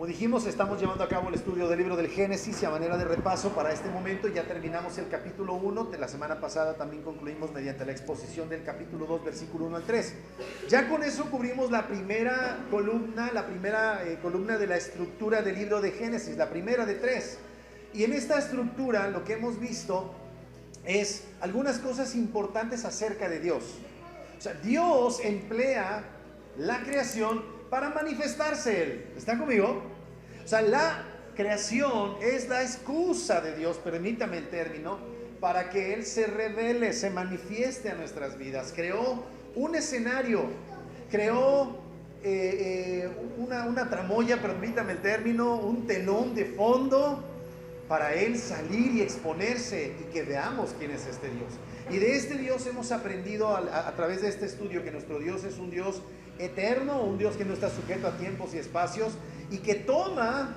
Como dijimos, estamos llevando a cabo el estudio del libro del Génesis y a manera de repaso para este momento ya terminamos el capítulo 1. De la semana pasada también concluimos mediante la exposición del capítulo 2, versículo 1 al 3. Ya con eso cubrimos la primera columna de la estructura del libro de Génesis, la primera de 3. Y en esta estructura lo que hemos visto es algunas cosas importantes acerca de Dios. O sea, Dios emplea la creación para manifestarse Él. ¿Están conmigo? O sea, la creación es la excusa de Dios, permítame el término, para que Él se revele, se manifieste a nuestras vidas. Creó un escenario, creó una tramoya, permítame el término, un telón de fondo para Él salir y exponerse y que veamos quién es este Dios. Y de este Dios hemos aprendido a través de este estudio que nuestro Dios es un Dios eterno, un Dios que no está sujeto a tiempos y espacios y que toma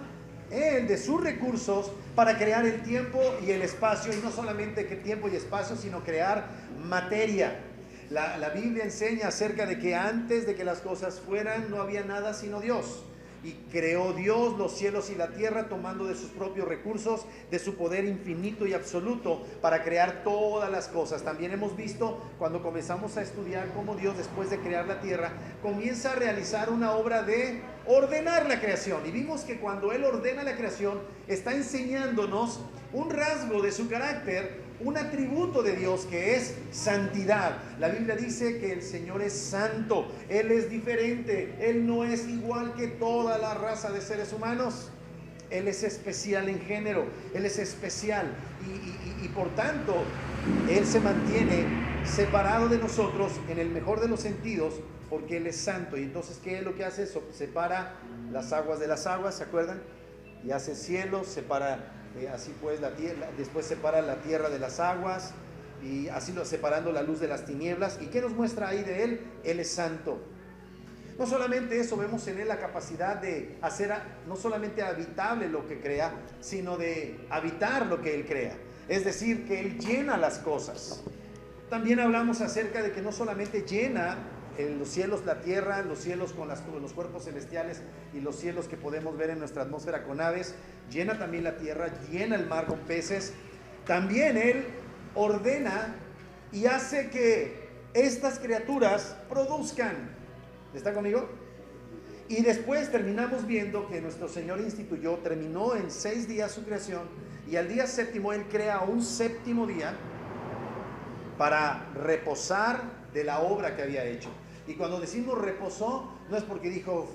Él de sus recursos para crear el tiempo y el espacio, y no solamente que tiempo y espacio, sino crear materia. La Biblia enseña acerca de que antes de que las cosas fueran no había nada sino Dios. Y creó Dios los cielos y la tierra tomando de sus propios recursos, de su poder infinito y absoluto para crear todas las cosas. También hemos visto cuando comenzamos a estudiar cómo Dios, después de crear la tierra, comienza a realizar una obra de ordenar la creación. Y vimos que cuando Él ordena la creación, está enseñándonos un rasgo de su carácter, un atributo de Dios que es santidad. La Biblia dice que el Señor es santo, Él es diferente, Él no es igual que toda la raza de seres humanos. Él es especial en género, Él es especial y por tanto Él se mantiene separado de nosotros en el mejor de los sentidos porque Él es santo. Y entonces, ¿qué es lo que hace? Separa las aguas de las aguas, ¿se acuerdan? Y hace cielos, separa así pues la tierra, después separa la tierra de las aguas y así separando la luz de las tinieblas. ¿Y qué nos muestra ahí de Él? Él es santo. No solamente eso, vemos en Él la capacidad de hacer no solamente habitable lo que crea, sino de habitar lo que Él crea. Es decir, que Él llena las cosas. También hablamos acerca de que no solamente llena los cielos, la tierra, los cielos con los cuerpos celestiales y los cielos que podemos ver en nuestra atmósfera con aves, llena también la tierra, llena el mar con peces. También Él ordena y hace que estas criaturas produzcan. ¿Está conmigo? Y después terminamos viendo que nuestro Señor terminó en 6 días su creación, y al día séptimo Él crea un séptimo día para reposar de la obra que había hecho. Y cuando decimos reposó, no es porque dijo,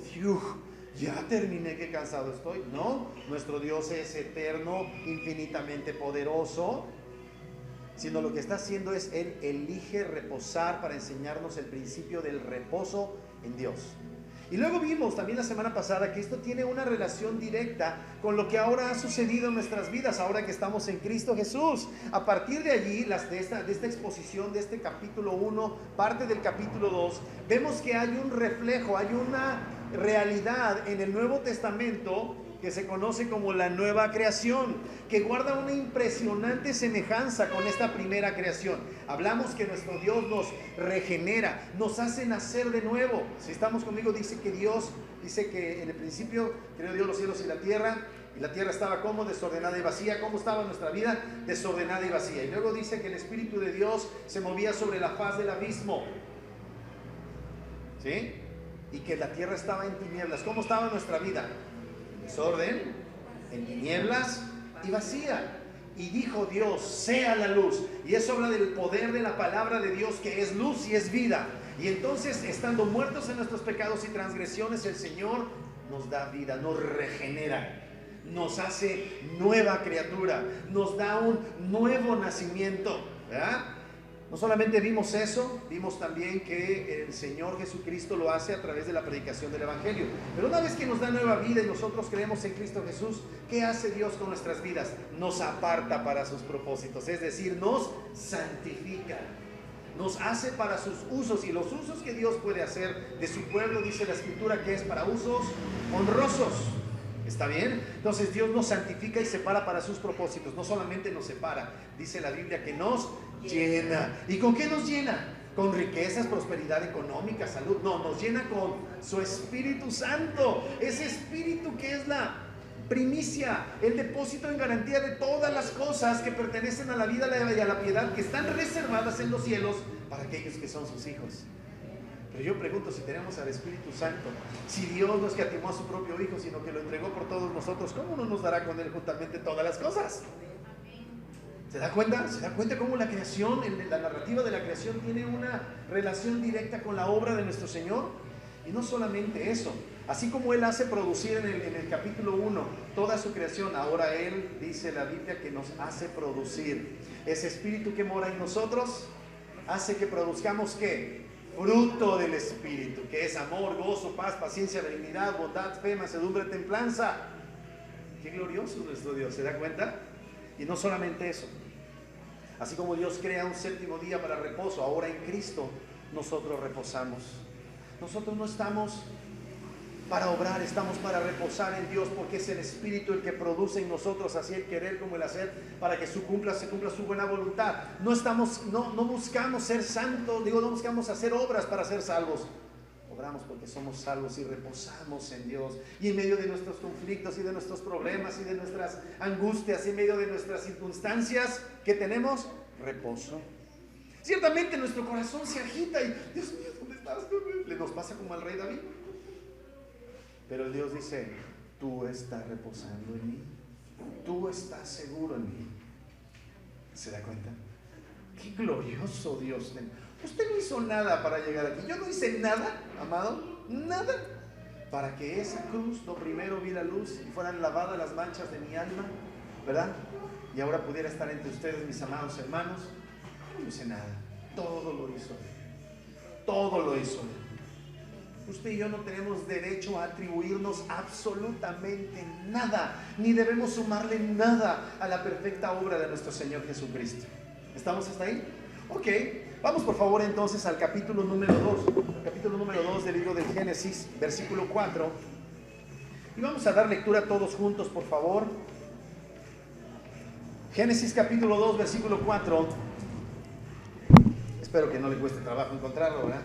ya terminé, qué cansado estoy. No, nuestro Dios es eterno, infinitamente poderoso, sino lo que está haciendo es Él elige reposar para enseñarnos el principio del reposo en Dios. Y luego vimos también la semana pasada que esto tiene una relación directa con lo que ahora ha sucedido en nuestras vidas, ahora que estamos en Cristo Jesús. A partir de allí, de esta exposición, de este capítulo 1, parte del capítulo 2, vemos que hay un reflejo, hay una realidad en el Nuevo Testamento que se conoce como la nueva creación, que guarda una impresionante semejanza con esta primera creación. Hablamos que nuestro Dios nos regenera, nos hace nacer de nuevo. Si estamos conmigo, dice que en el principio creó Dios los cielos y la tierra estaba como desordenada y vacía. ¿Cómo estaba nuestra vida? Desordenada y vacía. Y luego dice que el Espíritu de Dios se movía sobre la faz del abismo, ¿sí? Y que la tierra estaba en tinieblas. ¿Cómo estaba nuestra vida? Desorden, en tinieblas y vacía. Y dijo Dios, sea la luz. Y eso habla del poder de la palabra de Dios, que es luz y es vida. Y entonces, estando muertos en nuestros pecados y transgresiones, el Señor nos da vida, nos regenera, nos hace nueva criatura, nos da un nuevo nacimiento, ¿verdad? No solamente vimos eso, vimos también que el Señor Jesucristo lo hace a través de la predicación del Evangelio. Pero una vez que nos da nueva vida y nosotros creemos en Cristo Jesús, ¿qué hace Dios con nuestras vidas? Nos aparta para sus propósitos, es decir, nos santifica, nos hace para sus usos. Y los usos que Dios puede hacer de su pueblo, dice la Escritura, que es para usos honrosos. ¿Está bien? Entonces Dios nos santifica y separa para sus propósitos. No solamente nos separa, dice la Biblia que nos llena. ¿Y con qué nos llena? ¿Con riquezas, prosperidad económica, salud? No, nos llena con su Espíritu Santo. Ese Espíritu que es la primicia, el depósito en garantía de todas las cosas que pertenecen a la vida y a la piedad, que están reservadas en los cielos para aquellos que son sus hijos. Pero yo pregunto, si tenemos al Espíritu Santo, si Dios no escatimó a su propio Hijo, sino que lo entregó por todos nosotros, ¿cómo no nos dará con Él juntamente todas las cosas? ¿Se da cuenta? ¿Se da cuenta cómo la creación, la narrativa de la creación tiene una relación directa con la obra de nuestro Señor? Y no solamente eso, así como Él hace producir en el capítulo 1 toda su creación, ahora Él, dice la Biblia, que nos hace producir. Ese Espíritu que mora en nosotros hace que produzcamos, ¿qué? Fruto del Espíritu, que es amor, gozo, paz, paciencia, benignidad, bondad, fe, mansedumbre, templanza. Qué glorioso es nuestro Dios, ¿se da cuenta? Y no solamente eso, así como Dios crea un séptimo día para reposo, ahora en Cristo nosotros reposamos. Nosotros no estamos para obrar, estamos para reposar en Dios, porque es el Espíritu el que produce en nosotros así el querer como el hacer, para que se cumpla su buena voluntad. No buscamos ser santos, no buscamos hacer obras para ser salvos. Obramos porque somos salvos y reposamos en Dios. Y en medio de nuestros conflictos y de nuestros problemas y de nuestras angustias, y en medio de nuestras circunstancias, ¿qué tenemos? Reposo. Ciertamente nuestro corazón se agita y, Dios mío, ¿dónde estás? Le nos pasa como al rey David. Pero Dios dice, tú estás reposando en mí, tú estás seguro en mí. ¿Se da cuenta? Qué glorioso Dios. Usted no hizo nada para llegar aquí. Yo no hice nada, amado, nada, para que esa cruz no primero viera luz y fueran lavadas las manchas de mi alma, ¿verdad? Y ahora pudiera estar entre ustedes, mis amados hermanos. Yo no hice nada, todo lo hizo Él. Todo lo hizo Él. Usted y yo no tenemos derecho a atribuirnos absolutamente nada, ni debemos sumarle nada a la perfecta obra de nuestro Señor Jesucristo. ¿Estamos hasta ahí? Ok, vamos por favor entonces al capítulo número 2 del libro del Génesis, versículo 4. Y vamos a dar lectura todos juntos, por favor. Génesis capítulo 2, versículo 4. Espero que no le cueste trabajo encontrarlo, ¿verdad?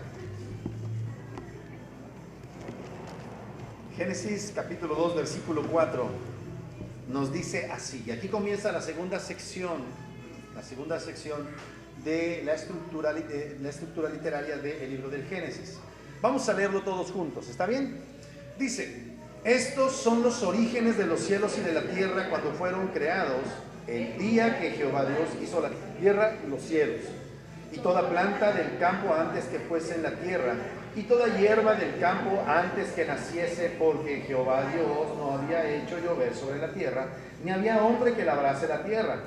Génesis capítulo 2, versículo 4 nos dice así, y aquí comienza la segunda sección de la estructura literaria del libro del Génesis. Vamos a leerlo todos juntos, ¿está bien? Dice, estos son los orígenes de los cielos y de la tierra cuando fueron creados, el día que Jehová Dios hizo la tierra y los cielos, y toda planta del campo antes que fuese en la tierra, y toda hierba del campo antes que naciese, porque Jehová Dios no había hecho llover sobre la tierra, ni había hombre que labrase la tierra,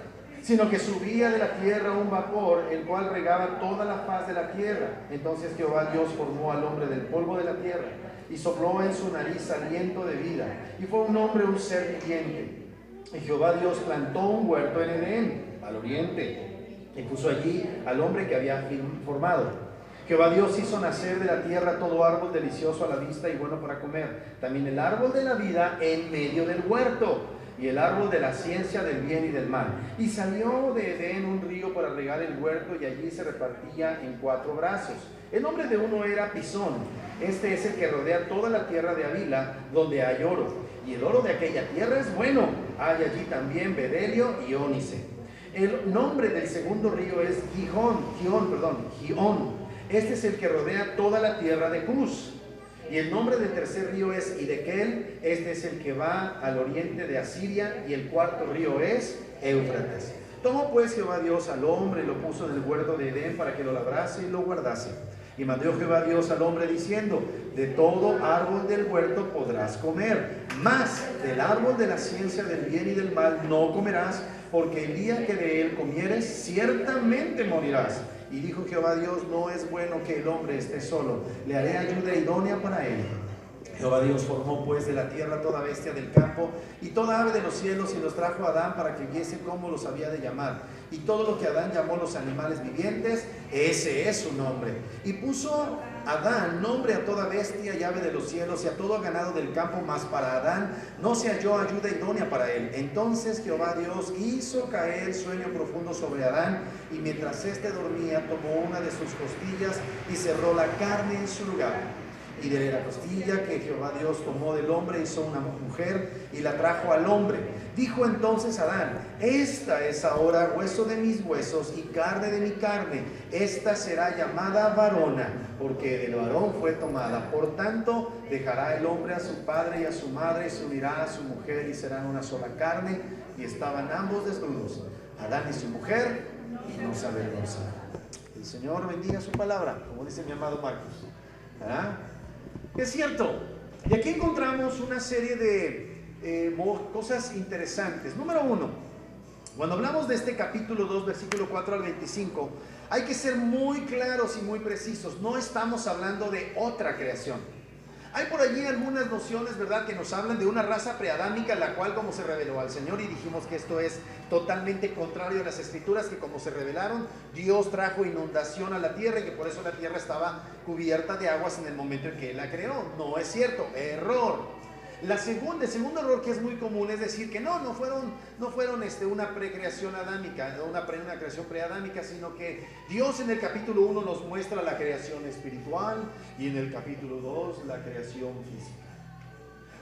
sino que subía de la tierra un vapor, el cual regaba toda la faz de la tierra. Entonces Jehová Dios formó al hombre del polvo de la tierra, y sopló en su nariz aliento de vida, y fue un hombre un ser viviente. Y Jehová Dios plantó un huerto en Edén, al oriente, y puso allí al hombre que había formado. Jehová Dios hizo nacer de la tierra todo árbol delicioso a la vista y bueno para comer, también el árbol de la vida en medio del huerto, y el árbol de la ciencia del bien y del mal. Y salió de Edén un río para regar el huerto, y allí se repartía en 4 brazos. El nombre de uno era Pisón. Este es el que rodea toda la tierra de Havila, donde hay oro, y el oro de aquella tierra es bueno. Hay allí también bedelio y ónice. El nombre del segundo río es Gihón. Este es el que rodea toda la tierra de Cus. Y el nombre del tercer río es Hidekel. Este es el que va al oriente de Asiria. Y el cuarto río es Éufrates. Tomó pues Jehová Dios al hombre y lo puso en el huerto de Edén para que lo labrase y lo guardase. Y mandó Jehová Dios al hombre diciendo, de todo árbol del huerto podrás comer, mas del árbol de la ciencia del bien y del mal no comerás, porque el día que de él comieres ciertamente morirás. Y dijo Jehová Dios, no es bueno que el hombre esté solo, le haré ayuda idónea para él. Jehová Dios formó pues de la tierra toda bestia del campo y toda ave de los cielos, y los trajo a Adán para que viese cómo los había de llamar. Y todo lo que Adán llamó los animales vivientes, ese es su nombre. Y puso Adán nombre a toda bestia y ave de los cielos y a todo ganado del campo, mas para Adán no se halló ayuda idónea para él. Entonces Jehová Dios hizo caer sueño profundo sobre Adán, y mientras éste dormía tomó una de sus costillas y cerró la carne en su lugar. Y de la costilla que Jehová Dios tomó del hombre hizo una mujer y la trajo al hombre. Dijo entonces Adán: esta es ahora hueso de mis huesos y carne de mi carne. Esta será llamada varona, porque del varón fue tomada. Por tanto, dejará el hombre a su padre y a su madre y se unirá a su mujer y serán una sola carne. Y estaban ambos desnudos, Adán y su mujer, y no se avergonzaron. El Señor bendiga su palabra, como dice mi amado Marcos. ¿Ah? Es cierto. Y aquí encontramos una serie de cosas interesantes. Número uno, cuando hablamos de este capítulo 2, versículo 4 al 25, hay que ser muy claros y muy precisos. No estamos hablando de otra creación. Hay por allí algunas nociones, ¿verdad?, que nos hablan de una raza preadámica, la cual como se reveló al Señor, y dijimos que esto es totalmente contrario a las Escrituras, que como se revelaron, Dios trajo inundación a la tierra y que por eso la tierra estaba cubierta de aguas en el momento en que Él la creó. No es cierto, error. El segundo error que es muy común es decir que no fueron una precreación adámica, una creación preadámica, sino que Dios en el capítulo 1 nos muestra la creación espiritual y en el capítulo 2 la creación física.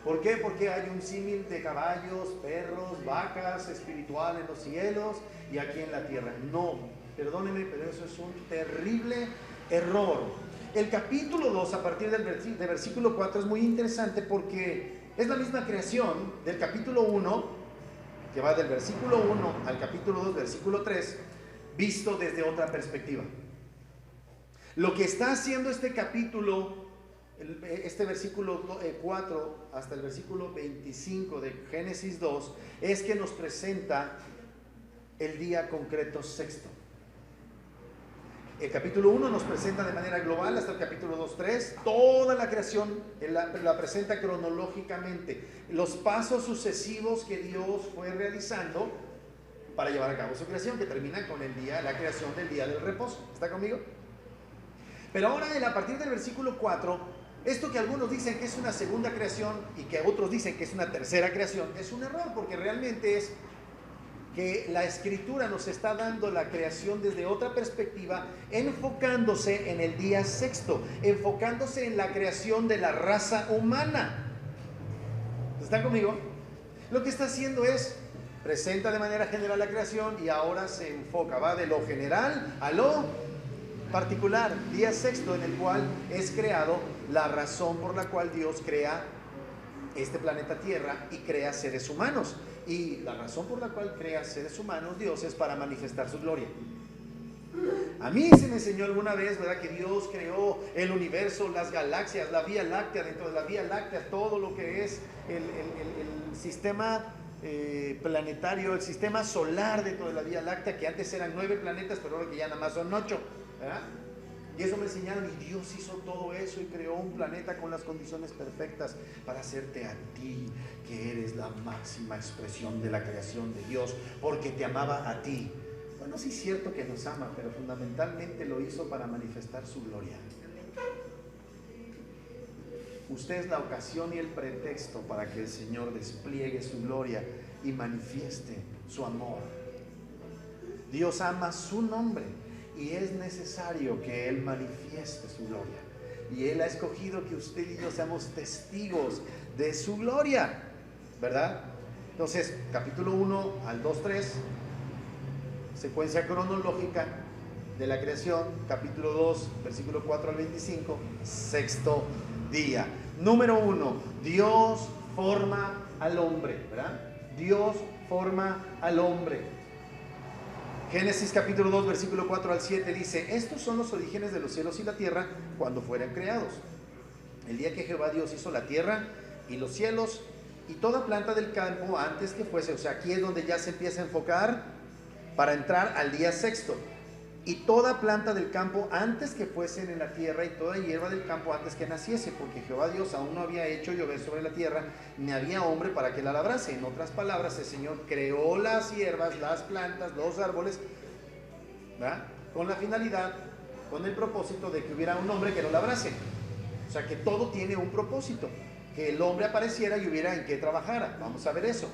¿Por qué? Porque hay un símil de caballos, perros, vacas espiritual en los cielos y aquí en la tierra. No, perdónenme, pero eso es un terrible error. El capítulo 2, a partir del versículo 4, es muy interesante porque es la misma creación del capítulo 1, que va del versículo 1 al capítulo 2, versículo 3, visto desde otra perspectiva. Lo que está haciendo este capítulo, este versículo 4 hasta el versículo 25 de Génesis 2, es que nos presenta el día concreto sexto. El capítulo 1 nos presenta de manera global hasta el capítulo 2, 3, toda la creación la presenta cronológicamente, los pasos sucesivos que Dios fue realizando para llevar a cabo su creación, que termina con la creación del día del reposo. ¿Está conmigo? Pero ahora, a partir del versículo 4, esto que algunos dicen que es una segunda creación y que otros dicen que es una tercera creación, es un error, porque realmente es que la Escritura nos está dando la creación desde otra perspectiva, enfocándose en el día sexto, enfocándose en la creación de la raza humana. ¿Están conmigo? Lo que está haciendo es, presenta de manera general la creación y ahora se enfoca, va de lo general a lo particular, día sexto, en el cual es creado la razón por la cual Dios crea este planeta Tierra y crea seres humanos. Y la razón por la cual crea seres humanos Dios es para manifestar su gloria. A mí se me enseñó alguna vez, ¿verdad?, que Dios creó el universo, las galaxias, la Vía Láctea, dentro de la Vía Láctea todo lo que es el sistema planetario, el sistema solar dentro de la Vía Láctea, que antes eran 9 planetas, pero ahora que ya nada más son 8, ¿verdad? Y eso me enseñaron, y Dios hizo todo eso y creó un planeta con las condiciones perfectas para hacerte a ti, que eres la máxima expresión de la creación de Dios, porque te amaba a ti. Bueno, sí es cierto que nos ama, pero fundamentalmente lo hizo para manifestar su gloria. Usted es la ocasión y el pretexto para que el Señor despliegue su gloria y manifieste su amor. Dios ama su nombre y es necesario que Él manifieste su gloria. Y Él ha escogido que usted y yo seamos testigos de su gloria, ¿verdad? Entonces, capítulo 1 al 2, 3, secuencia cronológica de la creación. Capítulo 2, versículo 4 al 25, sexto día. Número 1, Dios forma al hombre, ¿verdad? Dios forma al hombre. Génesis capítulo 2, versículo 4 al 7 dice: estos son los orígenes de los cielos y la tierra cuando fueran creados. El día que Jehová Dios hizo la tierra y los cielos y toda planta del campo antes que fuese. O sea, aquí es donde ya se empieza a enfocar para entrar al día sexto. Y toda planta del campo antes que fuesen en la tierra y toda hierba del campo antes que naciese, porque Jehová Dios aún no había hecho llover sobre la tierra, ni había hombre para que la labrase. En otras palabras, el Señor creó las hierbas, las plantas, los árboles, ¿verdad?, con la finalidad, con el propósito de que hubiera un hombre que lo labrase. O sea, que todo tiene un propósito, que el hombre apareciera y hubiera en qué trabajara. Vamos a ver eso.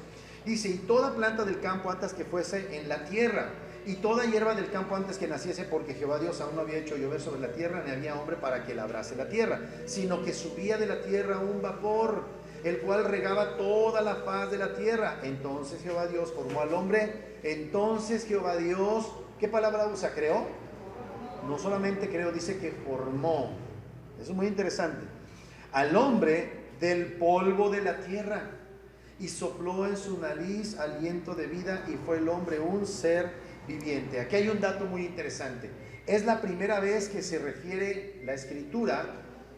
Dice: y toda planta del campo antes que fuese en la tierra. y toda hierba del campo antes que naciese, porque Jehová Dios aún no había hecho llover sobre la tierra, ni había hombre para que labrase la tierra, sino que subía de la tierra un vapor, el cual regaba toda la faz de la tierra. Entonces Jehová Dios formó al hombre. Entonces Jehová Dios, ¿qué palabra usa? ¿Creó? No solamente creó, dice que formó. Eso es muy interesante. Al hombre del polvo de la tierra, y sopló en su nariz aliento de vida, y fue el hombre un ser viviente. Aquí hay un dato muy interesante. Es la primera vez que se refiere la escritura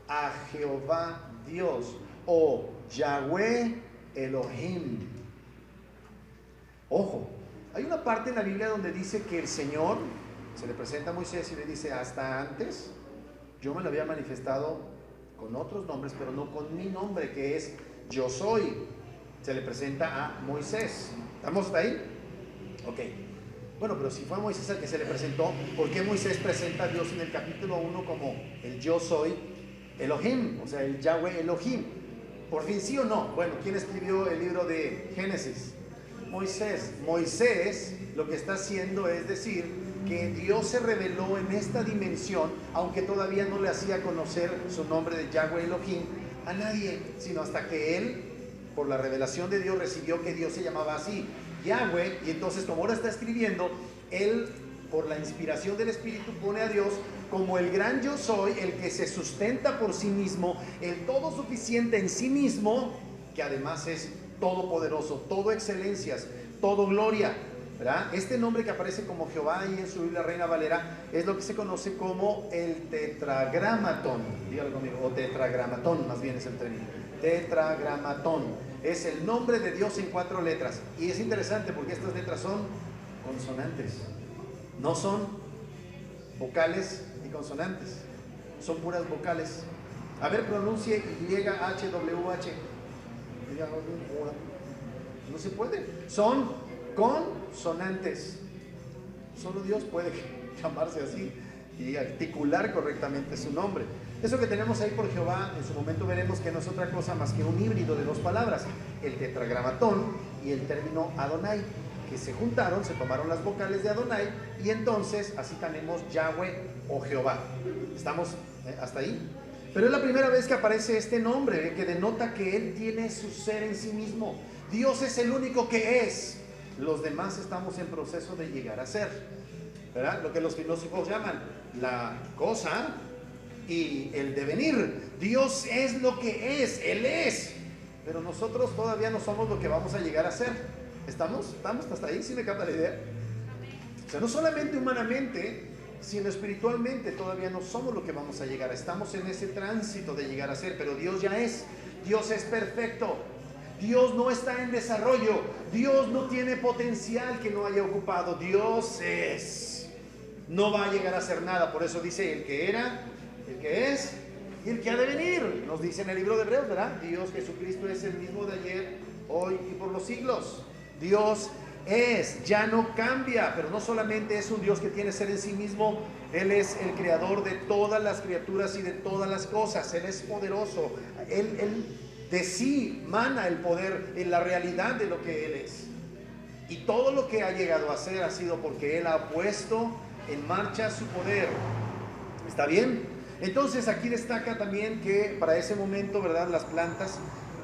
a Jehová Dios, o Yahweh Elohim. Ojo, hay una parte en la Biblia donde dice que el Señor se le presenta a Moisés y le dice: hasta antes yo me lo había manifestado con otros nombres, pero no con mi nombre, que es Yo Soy. Se le presenta a Moisés. ¿Estamos hasta ahí? Ok. Bueno, pero si fue a Moisés al que se le presentó, ¿por qué Moisés presenta a Dios en el capítulo 1 como el Yo Soy Elohim? O sea, el Yahweh Elohim. ¿Por fin sí o no? Bueno, ¿quién escribió el libro de Génesis? Moisés. Moisés lo que está haciendo es decir que Dios se reveló en esta dimensión, aunque todavía no le hacía conocer su nombre de Yahweh Elohim a nadie, sino hasta que él, por la revelación de Dios, recibió que Dios se llamaba así, Yahweh. Y entonces, como ahora está escribiendo, él, por la inspiración del Espíritu, pone a Dios como el gran Yo Soy, el que se sustenta por sí mismo, el todo suficiente en sí mismo, que además es todopoderoso, todo excelencias, todo gloria, ¿verdad? Este nombre que aparece como Jehová y en su Biblia Reina Valera es lo que se conoce como el tetragramatón. Dígalo conmigo, o tetragramatón, más bien es el término. Tetragramatón es el nombre de Dios en 4 letras. Y es interesante porque estas letras son consonantes, no son vocales ni consonantes, son puras vocales. A ver, pronuncie YHWH. No se puede, son consonantes. Solo Dios puede llamarse así y articular correctamente su nombre. Eso que tenemos ahí por Jehová, en su momento veremos que no es otra cosa más que un híbrido de 2 palabras, el tetragramatón y el término Adonai, que se juntaron, se tomaron las vocales de Adonai, y entonces así tenemos Yahweh o Jehová. ¿Estamos hasta ahí? Pero es la primera vez que aparece este nombre, que denota que Él tiene su ser en sí mismo. Dios es el único que es. Los demás estamos en proceso de llegar a ser, ¿verdad? Lo que los filósofos llaman la cosa y el devenir. Dios es lo que es, Él es, pero nosotros todavía no somos lo que vamos a llegar a ser. ¿Estamos hasta ahí? ¿Sí me capta la idea? O sea, no solamente humanamente, sino espiritualmente todavía no somos lo que vamos a llegar. Estamos en ese tránsito de llegar a ser, pero Dios ya es. Dios es perfecto. Dios no está en desarrollo. Dios no tiene potencial que no haya ocupado. Dios es. No va a llegar a ser nada. Por eso dice el que era, el que es y el que ha de venir. Nos dice en el libro de Hebreos, ¿verdad? Dios Jesucristo es el mismo de ayer, hoy y por los siglos. Dios es, ya no cambia, pero no solamente es un Dios que tiene ser en sí mismo, Él es el creador de todas las criaturas y de todas las cosas. Él es poderoso, Él de sí mana el poder en la realidad de lo que Él es. Y todo lo que ha llegado a ser ha sido porque Él ha puesto en marcha su poder. ¿Está bien? Entonces aquí destaca también que para ese momento, ¿verdad?, las plantas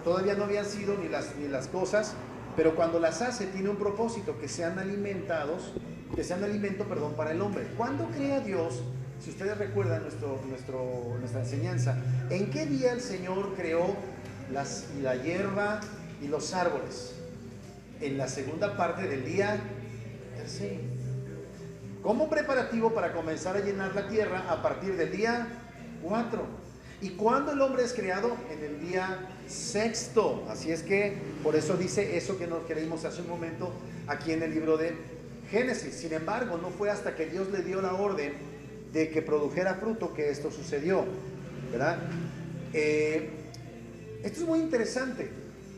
todavía no habían sido ni las cosas, pero cuando las hace tiene un propósito, que sean alimento para el hombre. ¿Cuándo crea Dios? Si ustedes recuerdan nuestra enseñanza, ¿en qué día el Señor creó la hierba y los árboles? En la segunda parte del día tercero, como preparativo para comenzar a llenar la tierra a partir del día 4. ¿Y cuándo el hombre es creado? En el día 6. Así es que por eso dice eso que nos creímos hace un momento aquí en el libro de Génesis. Sin embargo, no fue hasta que Dios le dio la orden de que produjera fruto que esto sucedió, ¿verdad? Esto es muy interesante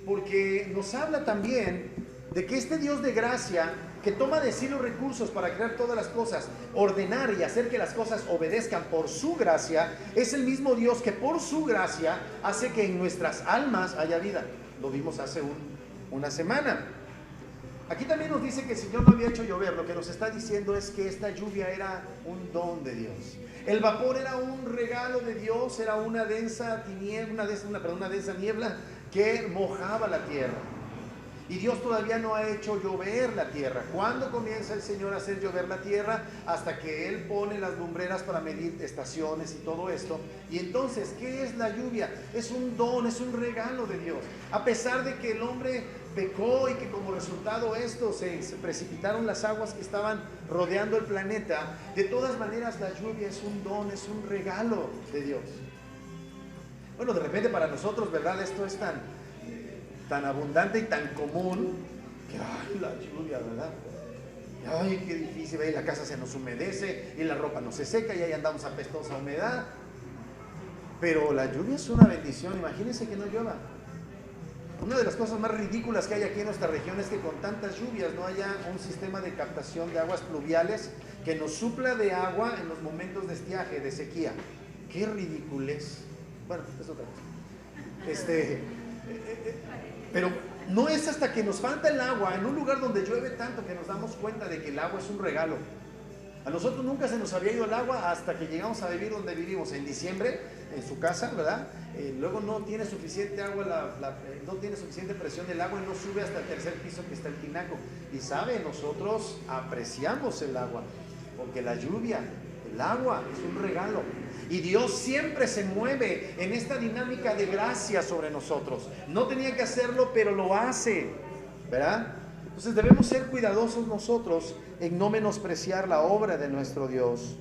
porque nos habla también de que este Dios de gracia, que toma de sí los recursos para crear todas las cosas, ordenar y hacer que las cosas obedezcan por su gracia, es el mismo Dios que por su gracia hace que en nuestras almas haya vida. Lo vimos hace una semana. Aquí también nos dice que el Señor no había hecho llover. Lo que nos está diciendo es que esta lluvia era un don de Dios. El vapor era un regalo de Dios, era una densa niebla que mojaba la tierra. Y Dios todavía no ha hecho llover la tierra. ¿Cuándo comienza el Señor a hacer llover la tierra? Hasta que Él pone las lumbreras para medir estaciones y todo esto. Y entonces, ¿qué es la lluvia? Es un don, es un regalo de Dios. A pesar de que el hombre pecó y que como resultado esto se precipitaron las aguas que estaban rodeando el planeta, de todas maneras la lluvia es un don, es un regalo de Dios. Bueno, de repente para nosotros, ¿verdad? Esto es tan abundante y tan común que, ay, la lluvia, ¿verdad? Ay, qué difícil, y la casa se nos humedece y la ropa no se seca y ahí andamos apestosa humedad. Pero la lluvia es una bendición, imagínense que no llueva. Una de las cosas más ridículas que hay aquí en nuestra región es que con tantas lluvias no haya un sistema de captación de aguas pluviales que nos supla de agua en los momentos de estiaje, de sequía. ¡Qué ridiculez! Bueno, es otra cosa. Pero no es hasta que nos falta el agua en un lugar donde llueve tanto que nos damos cuenta de que el agua es un regalo. A nosotros nunca se nos había ido el agua hasta que llegamos a vivir donde vivimos, en diciembre, en su casa, ¿verdad? Luego no tiene suficiente agua, no tiene suficiente presión del agua y no sube hasta el tercer piso que está el tinaco. Y sabe, nosotros apreciamos el agua, porque la lluvia, el agua es un regalo. Y Dios siempre se mueve en esta dinámica de gracia sobre nosotros. No tenía que hacerlo, pero lo hace, ¿verdad? Entonces debemos ser cuidadosos nosotros en no menospreciar la obra de nuestro Dios.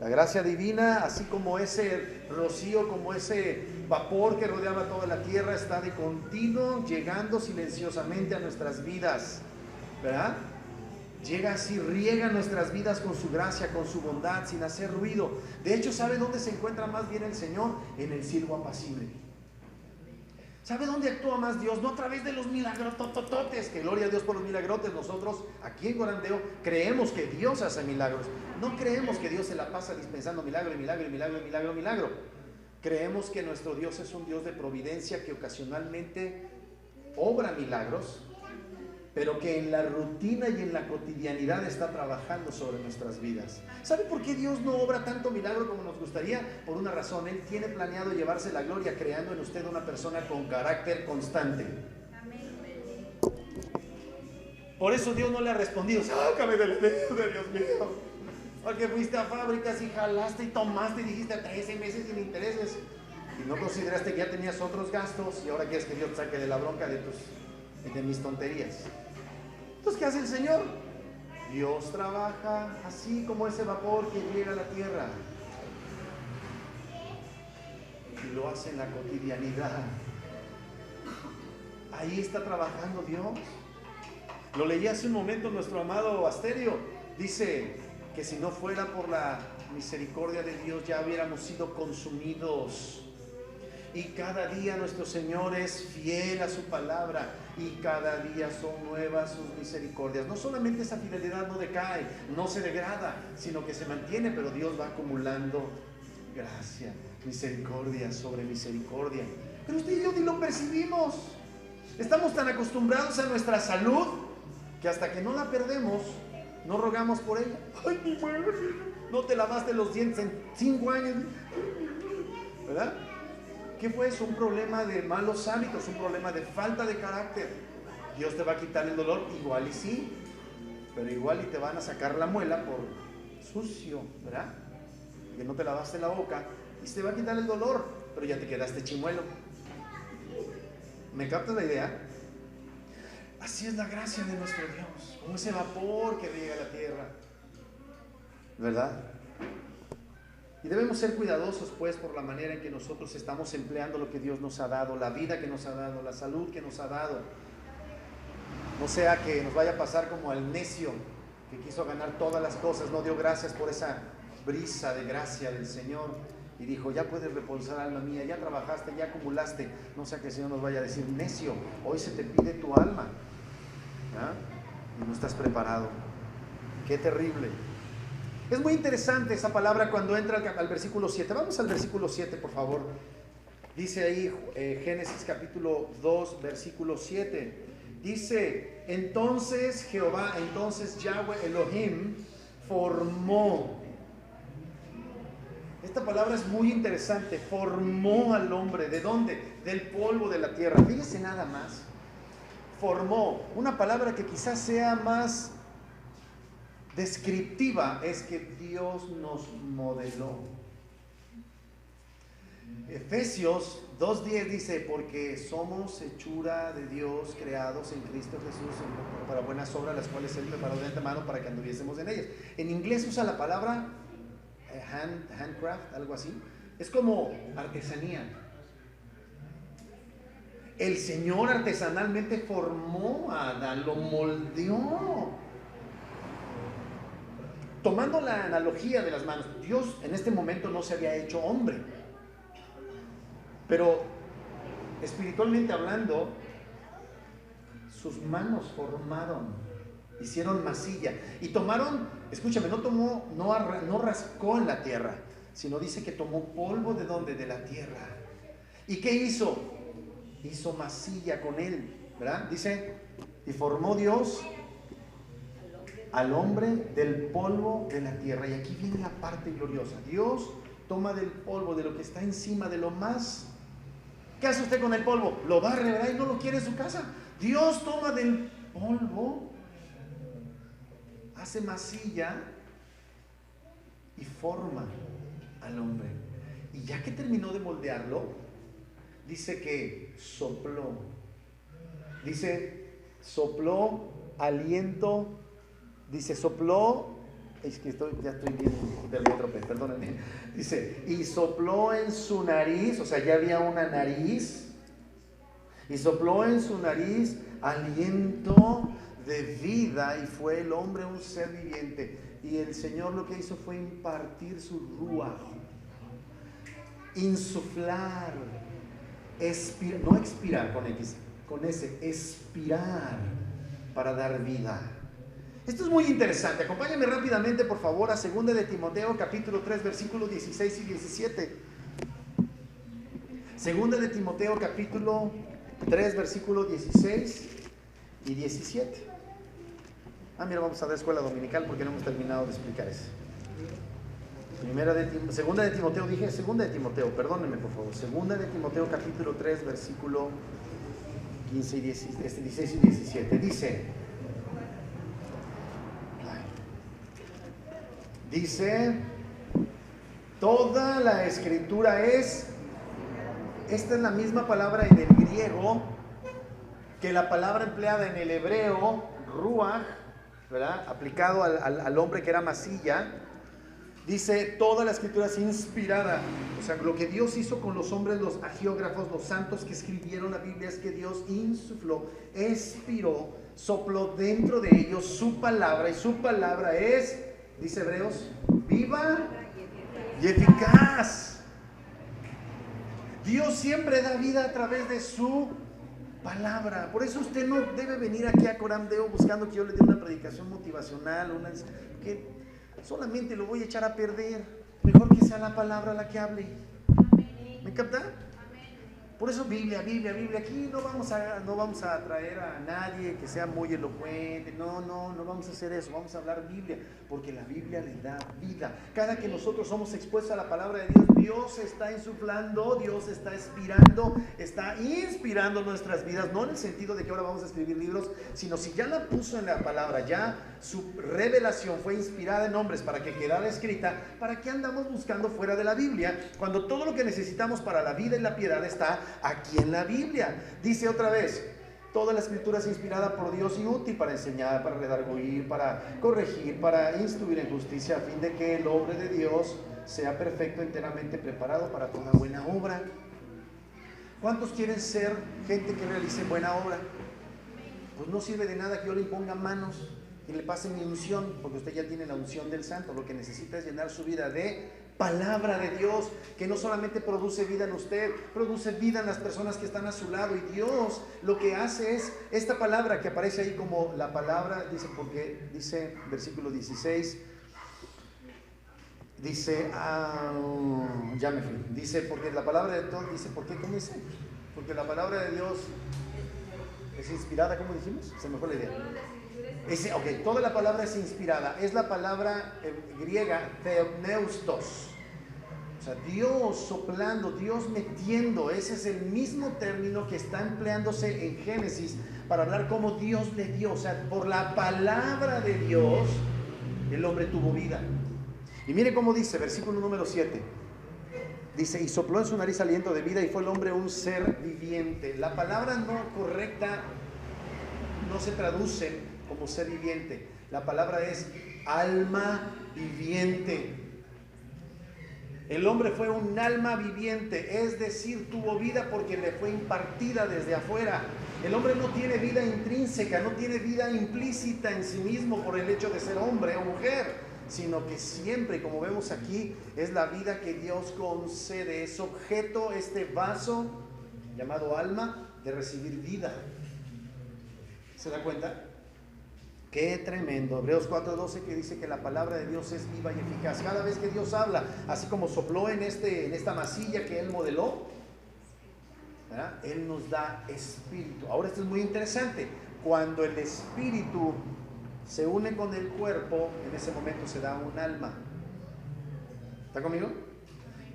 La gracia divina, así como ese rocío, como ese vapor que rodeaba toda la tierra, está de continuo llegando silenciosamente a nuestras vidas, ¿verdad? Llega así, riega nuestras vidas con su gracia, con su bondad, sin hacer ruido. De hecho, ¿sabe dónde se encuentra más bien el Señor? En el silbo apacible. ¿Sabe dónde actúa más Dios? No a través de los milagros totototes, que gloria a Dios por los milagrotes. Nosotros aquí en Gorandeo creemos que Dios hace milagros. No creemos que Dios se la pasa dispensando milagro y milagro y milagro y milagro y milagro. Creemos que nuestro Dios es un Dios de providencia que ocasionalmente obra milagros, pero que en la rutina y en la cotidianidad está trabajando sobre nuestras vidas. ¿Sabe por qué Dios no obra tanto milagro como nos gustaría? Por una razón: Él tiene planeado llevarse la gloria creando en usted una persona con carácter constante. Por eso Dios no le ha respondido: sácame del dedo de Dios mío, porque fuiste a fábricas y jalaste y tomaste y dijiste 13 meses sin intereses y no consideraste que ya tenías otros gastos y ahora quieres que Dios te saque de la bronca de mis tonterías. Entonces, ¿qué hace el Señor? Dios trabaja así como ese vapor que llega a la tierra, y lo hace en la cotidianidad. Ahí está trabajando Dios. Lo leí hace un momento nuestro amado Asterio. Dice que si no fuera por la misericordia de Dios ya hubiéramos sido consumidos. Y cada día nuestro Señor es fiel a su palabra y cada día son nuevas sus misericordias. No solamente esa fidelidad no decae, no se degrada, sino que se mantiene, pero Dios va acumulando gracia, misericordia sobre misericordia. Pero usted y yo ni lo percibimos. Estamos tan acostumbrados a nuestra salud que hasta que no la perdemos, no rogamos por ella. Ay, mi madre, no te lavaste los dientes en 5 años, ¿verdad? ¿Qué fue eso? Un problema de malos hábitos, un problema de falta de carácter. Dios te va a quitar el dolor, igual y sí, pero igual y te van a sacar la muela por sucio, ¿verdad? Que no te lavaste la boca y se te va a quitar el dolor, pero ya te quedaste chimuelo. ¿Me captas la idea? Así es la gracia de nuestro Dios, como ese vapor que llega a la tierra, ¿verdad? Y debemos ser cuidadosos, pues, por la manera en que nosotros estamos empleando lo que Dios nos ha dado, la vida que nos ha dado, la salud que nos ha dado. No sea que nos vaya a pasar como al necio que quiso ganar todas las cosas, no dio gracias por esa brisa de gracia del Señor y dijo: ya puedes reposar, alma mía, ya trabajaste, ya acumulaste. No sea que el Señor nos vaya a decir: necio, hoy se te pide tu alma, ¿ah? Y no estás preparado. Qué terrible. Es muy interesante esa palabra cuando entra al versículo 7. Vamos al versículo 7, por favor. Dice ahí Génesis capítulo 2, versículo 7. Dice, entonces Jehová, entonces Yahweh Elohim formó. Esta palabra es muy interesante. Formó al hombre. ¿De dónde? Del polvo de la tierra. Fíjese nada más. Formó. Una palabra que quizás sea más descriptiva es que Dios nos modeló. Efesios 2:10 dice, porque somos hechura de Dios, creados en Cristo Jesús para buenas obras, las cuales Él preparó de antemano para que anduviésemos en ellas. En inglés usa la palabra handcraft, algo así. Es como artesanía. El Señor artesanalmente formó a Adán, lo moldeó. Tomando la analogía de las manos, Dios en este momento no se había hecho hombre, pero espiritualmente hablando, sus manos formaron, hicieron masilla y tomaron, escúchame, no rascó en la tierra, sino dice que tomó polvo. ¿De dónde? De la tierra. ¿Y qué hizo? Hizo masilla con él, ¿verdad? Dice, y formó Dios al hombre del polvo de la tierra. Y aquí viene la parte gloriosa. Dios toma del polvo, de lo que está encima, de lo más. ¿Qué hace usted con el polvo? Lo barre, ¿verdad? Y no lo quiere en su casa. Dios toma del polvo, hace masilla y forma al hombre. Y ya que terminó de moldearlo, dice que sopló. Dice, sopló aliento. Dice, sopló. Es que ya estoy bien del metrópolo, perdónenme. Dice, y sopló en su nariz, o sea, ya había una nariz. Y sopló en su nariz aliento de vida, y fue el hombre un ser viviente. Y el Señor lo que hizo fue impartir su ruaj, insuflar, no expirar con X, con S, expirar para dar vida. Esto es muy interesante. Acompáñame rápidamente, por favor, a 2 de Timoteo, capítulo 3, versículos 16 y 17. 2 de Timoteo, capítulo 3, versículos 16 y 17. Mira, vamos a dar escuela dominical porque no hemos terminado de explicar eso. Segunda de Timoteo, dije Segunda de Timoteo, perdónenme por favor. 2 de Timoteo, capítulo 3, versículo 15 y 16 y 17. Dice, toda la escritura esta es la misma palabra en el griego que la palabra empleada en el hebreo, ruach, ¿verdad? Aplicado al hombre que era masilla. Dice, toda la escritura es inspirada. O sea, lo que Dios hizo con los hombres, los agiógrafos, los santos que escribieron la Biblia, es que Dios insufló, expiró, sopló dentro de ellos su palabra. Y su palabra es, dice Hebreos, viva y eficaz. Dios siempre da vida a través de su palabra. Por eso usted no debe venir aquí a Corandeo buscando que yo le dé una predicación motivacional, que solamente lo voy a echar a perder. Mejor que sea la palabra la que hable. ¿Me capta? Por eso Biblia. Aquí no vamos a traer a nadie que sea muy elocuente. No vamos a hacer eso. Vamos a hablar Biblia, porque la Biblia le da vida. Cada que nosotros somos expuestos a la palabra de Dios, Dios está insuflando, Dios está está inspirando nuestras vidas. No en el sentido de que ahora vamos a escribir libros, sino si ya la puso en la palabra, ya su revelación fue inspirada en hombres para que quedara escrita. ¿Para qué andamos buscando fuera de la Biblia cuando todo lo que necesitamos para la vida y la piedad está aquí en la Biblia? Dice otra vez, toda la escritura es inspirada por Dios y útil para enseñar, para redarguir, para corregir, para instruir en justicia, a fin de que el hombre de Dios sea perfecto, enteramente preparado para toda buena obra. ¿Cuántos quieren ser gente que realice buena obra? Pues no sirve de nada que yo le imponga manos y le pase mi unción, porque usted ya tiene la unción del Santo. Lo que necesita es llenar su vida de palabra de Dios, que no solamente produce vida en usted, produce vida en las personas que están a su lado. Y Dios lo que hace es esta palabra que aparece ahí como la palabra, dice versículo 16, dice, ya me fui, dice, porque la palabra de Dios, dice, ¿por qué? ¿Cómo dice? Porque la palabra de Dios ¿Es inspirada, como dijimos? Se me fue la idea. Ok, toda la palabra es inspirada. Es la palabra griega theopneustos. O sea, Dios soplando, Dios metiendo. Ese es el mismo término que está empleándose en Génesis para hablar cómo Dios le dio. O sea, por la palabra de Dios, el hombre tuvo vida. Y mire cómo dice, versículo número 7. Dice, y sopló en su nariz aliento de vida y fue el hombre un ser viviente. La palabra no correcta no se traduce como ser viviente. La palabra es alma viviente. El hombre fue un alma viviente, es decir, tuvo vida porque le fue impartida desde afuera. El hombre no tiene vida intrínseca, no tiene vida implícita en sí mismo por el hecho de ser hombre o mujer, sino que siempre, como vemos aquí, es la vida que Dios concede. Es objeto, este vaso llamado alma, de recibir vida. ¿Se da cuenta? Qué tremendo. Hebreos 4:12, que dice que la palabra de Dios es viva y eficaz. Cada vez que Dios habla, así como sopló en esta masilla que Él modeló, ¿verdad? Él nos da espíritu. Ahora esto es muy interesante. Cuando el espíritu se une con el cuerpo, en ese momento se da un alma. ¿Está conmigo?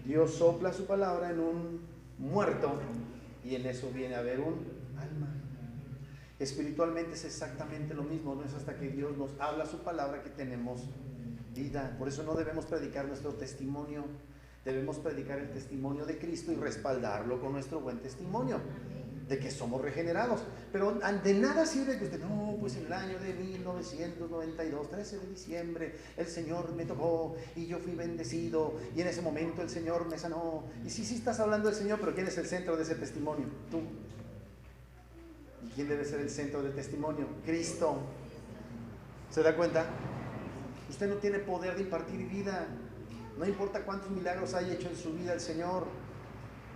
Dios sopla su palabra en un muerto y en eso viene a haber un alma. Espiritualmente es exactamente lo mismo. No es hasta que Dios nos habla su palabra que tenemos vida. Por eso no debemos predicar nuestro testimonio. Debemos predicar el testimonio de Cristo y respaldarlo con nuestro buen testimonio de que somos regenerados. Pero de nada sirve que usted, no, pues en el año de 1992, 13 de diciembre, el Señor me tocó y yo fui bendecido y en ese momento el Señor me sanó. Y sí estás hablando del Señor, pero ¿quién es el centro de ese testimonio? Tú. ¿Y quién debe ser el centro del testimonio? Cristo. ¿Se da cuenta? Usted no tiene poder de impartir vida. No importa cuántos milagros haya hecho en su vida el Señor.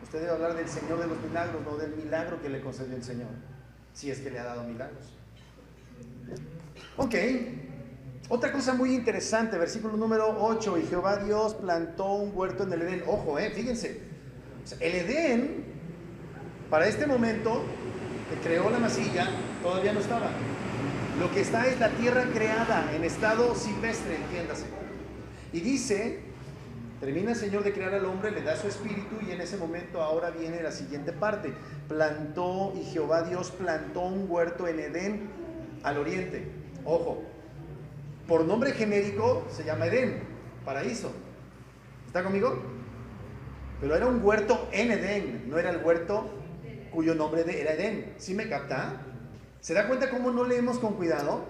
Usted debe hablar del Señor de los milagros, no del milagro que le concedió el Señor, si es que le ha dado milagros. Ok. Otra cosa muy interesante, versículo número 8. Y Jehová Dios plantó un huerto en el Edén. Ojo, fíjense. O sea, el Edén, para este momento, que creó la masilla, todavía no estaba. Lo que está es la tierra creada en estado silvestre, entiéndase. Y dice, termina el Señor de crear al hombre, le da su espíritu y en ese momento ahora viene la siguiente parte. Plantó, y Jehová Dios plantó un huerto en Edén al oriente. Ojo, por nombre genérico se llama Edén, paraíso. ¿Está conmigo? Pero era un huerto en Edén, no era el huerto cuyo nombre era Edén. ¿Sí me capta? ¿Se da cuenta cómo no leemos con cuidado?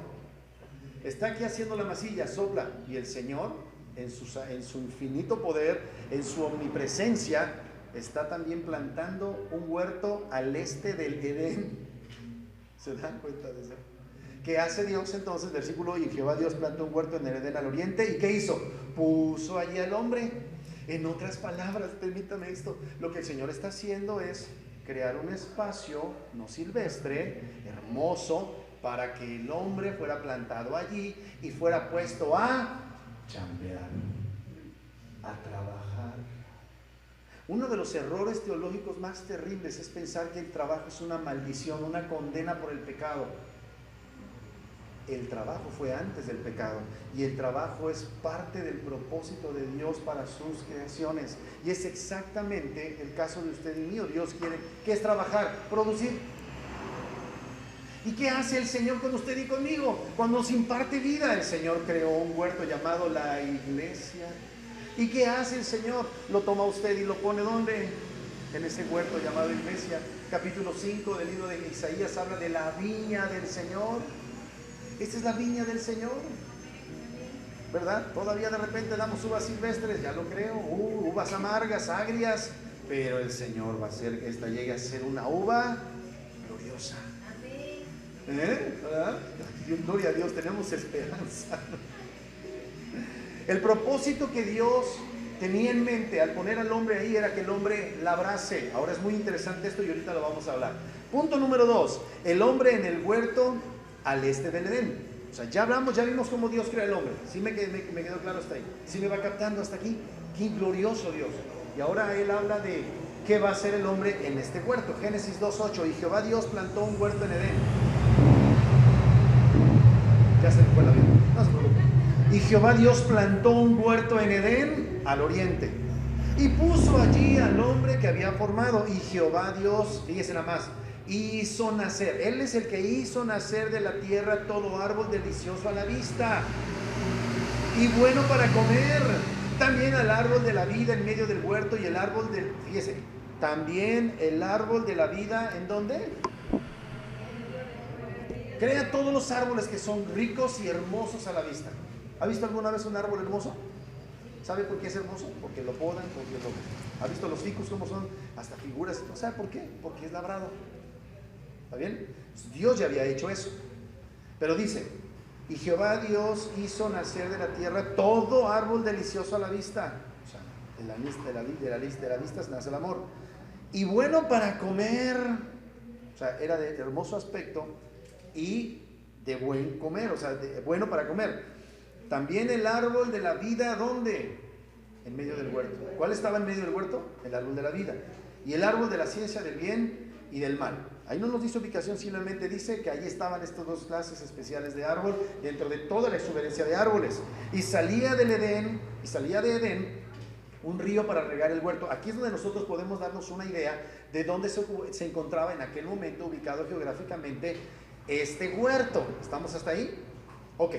Está aquí haciendo la masilla, sopla, y el Señor, en su infinito poder, en su omnipresencia, está también plantando un huerto al este del Edén. ¿Se dan cuenta de eso? ¿Qué hace Dios entonces? Versículo, y Jehová Dios plantó un huerto en el Edén al oriente, ¿y qué hizo? Puso allí al hombre. En otras palabras, permítame esto, lo que el Señor está haciendo es crear un espacio no silvestre, hermoso, para que el hombre fuera plantado allí y fuera puesto a chambear, a trabajar. Uno de los errores teológicos más terribles es pensar que el trabajo es una maldición, una condena por el pecado. El trabajo fue antes del pecado y el trabajo es parte del propósito de Dios para sus creaciones. Y es exactamente el caso de usted y mío. Dios quiere, ¿qué es trabajar? Producir. ¿Y qué hace el Señor con usted y conmigo? Cuando nos imparte vida, el Señor creó un huerto llamado la iglesia. ¿Y qué hace el Señor? Lo toma usted y lo pone ¿dónde? En ese huerto llamado iglesia. Capítulo 5 del libro de Isaías habla de la viña del Señor. Esta es la viña del Señor, ¿verdad? Todavía de repente damos uvas silvestres, ya lo creo, uvas amargas, agrias, pero el Señor va a hacer que esta llegue a ser una uva gloriosa. ¿Verdad? Gloria a Dios, tenemos esperanza. El propósito que Dios tenía en mente al poner al hombre ahí era que el hombre labrase. Ahora es muy interesante esto y ahorita lo vamos a hablar. Punto número 2, el hombre en el huerto al este del Edén. O sea, ya vimos cómo Dios crea al hombre. Sí me quedó claro hasta ahí. Sí me va captando hasta aquí. Qué glorioso Dios. Y ahora Él habla de ¿qué va a hacer el hombre en este huerto? Génesis 2:8, y Jehová Dios plantó un huerto en Edén. Ya se me fue la vida, no se preocupe. Y Jehová Dios plantó un huerto en Edén al oriente, y puso allí al hombre que había formado. Y Jehová Dios, fíjese nada más, hizo nacer, Él es el que hizo nacer de la tierra todo árbol delicioso a la vista y bueno para comer, también al árbol de la vida en medio del huerto, y el árbol del, fíjese, también el árbol de la vida, ¿en dónde? Crea todos los árboles que son ricos y hermosos a la vista. ¿Ha visto alguna vez un árbol hermoso? ¿Sabe por qué es hermoso? Porque lo podan, porque lo... ¿Ha visto los ficus cómo son? Hasta figuras. ¿No sabe por qué? Porque es labrado. ¿Está bien? Dios ya había hecho eso. Pero dice, y Jehová Dios hizo nacer de la tierra todo árbol delicioso a la vista. O sea, de la vista nace el amor. Y bueno para comer. O sea, era de hermoso aspecto y de buen comer. O sea, bueno para comer. También el árbol de la vida, ¿dónde? En medio del huerto. ¿Cuál estaba en medio del huerto? El árbol de la vida. Y el árbol de la ciencia del bien y del mal. Ahí no nos dice ubicación, simplemente dice que ahí estaban estas dos clases especiales de árbol dentro de toda la exuberancia de árboles. Y salía de Edén un río para regar el huerto. Aquí es donde nosotros podemos darnos una idea de dónde se encontraba en aquel momento ubicado geográficamente este huerto. ¿Estamos hasta ahí? Ok.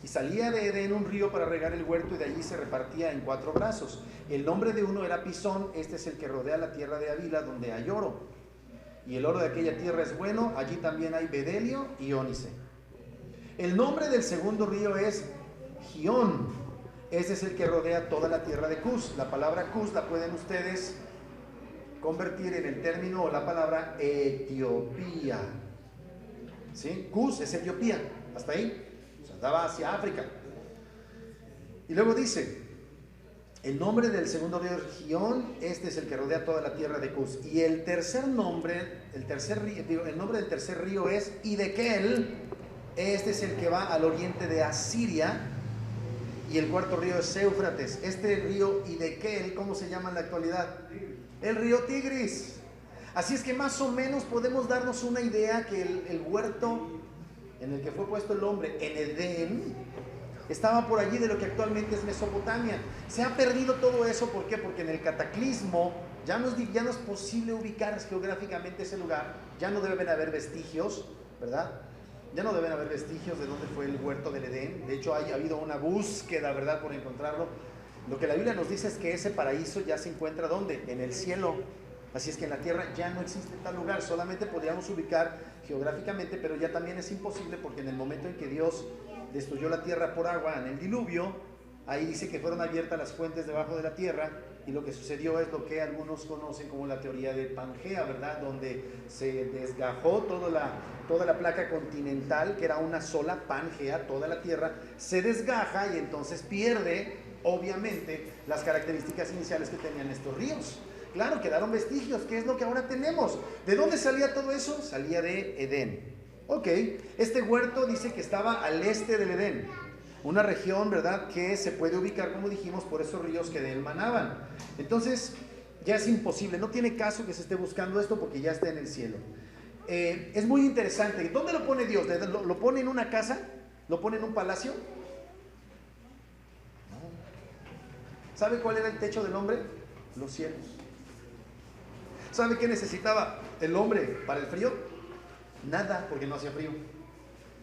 Y salía de Edén un río para regar el huerto, y de allí se repartía en 4 brazos. El nombre de uno era Pisón, este es el que rodea la tierra de Havila, donde hay oro. Y el oro de aquella tierra es bueno, allí también hay bedelio y ónice. El nombre del segundo río es Gión, este es el que rodea toda la tierra de Cus. La palabra Cus la pueden ustedes convertir en el término o la palabra Etiopía. ¿Sí? Cus es Etiopía, hasta ahí. Daba hacia África. Y luego dice, el nombre del segundo río es Gión, este es el que rodea toda la tierra de Cus. Y el nombre del tercer río es Hidekel, este es el que va al oriente de Asiria. Y el cuarto río es Éufrates. Este río Hidekel, ¿cómo se llama en la actualidad? El río Tigris. Así es que más o menos podemos darnos una idea que el huerto en el que fue puesto el hombre en Edén estaba por allí de lo que actualmente es Mesopotamia. Se ha perdido todo eso, ¿por qué? Porque en el cataclismo ya no es posible ubicar geográficamente ese lugar. Ya no deben haber vestigios, ¿verdad? Ya no deben haber vestigios de dónde fue el huerto del Edén. De hecho, ha habido una búsqueda, ¿verdad?, por encontrarlo. Lo que la Biblia nos dice es que ese paraíso ya se encuentra ¿dónde? En el cielo. Así es que en la tierra ya no existe tal lugar. Solamente podríamos ubicar geográficamente, pero ya también es imposible, porque en el momento en que Dios destruyó la tierra por agua en el diluvio, ahí dice que fueron abiertas las fuentes debajo de la tierra, y lo que sucedió es lo que algunos conocen como la teoría de Pangea, ¿verdad? Donde se desgajó toda la placa continental, que era una sola Pangea, toda la tierra se desgaja y entonces pierde, obviamente, las características iniciales que tenían estos ríos. Claro, quedaron vestigios. ¿Qué es lo que ahora tenemos? ¿De dónde salía todo eso? Salía de Edén. Ok, este huerto dice que estaba al este del Edén, una región, ¿verdad?, que se puede ubicar, como dijimos, por esos ríos que de él manaban. Entonces, ya es imposible, no tiene caso que se esté buscando esto porque ya está en el cielo. Es muy interesante. ¿Dónde lo pone Dios? ¿Lo pone en una casa? ¿Lo pone en un palacio? No. ¿Sabe cuál era el techo del hombre? Los cielos. ¿Sabe qué necesitaba el hombre para el frío? Nada, porque no hacía frío.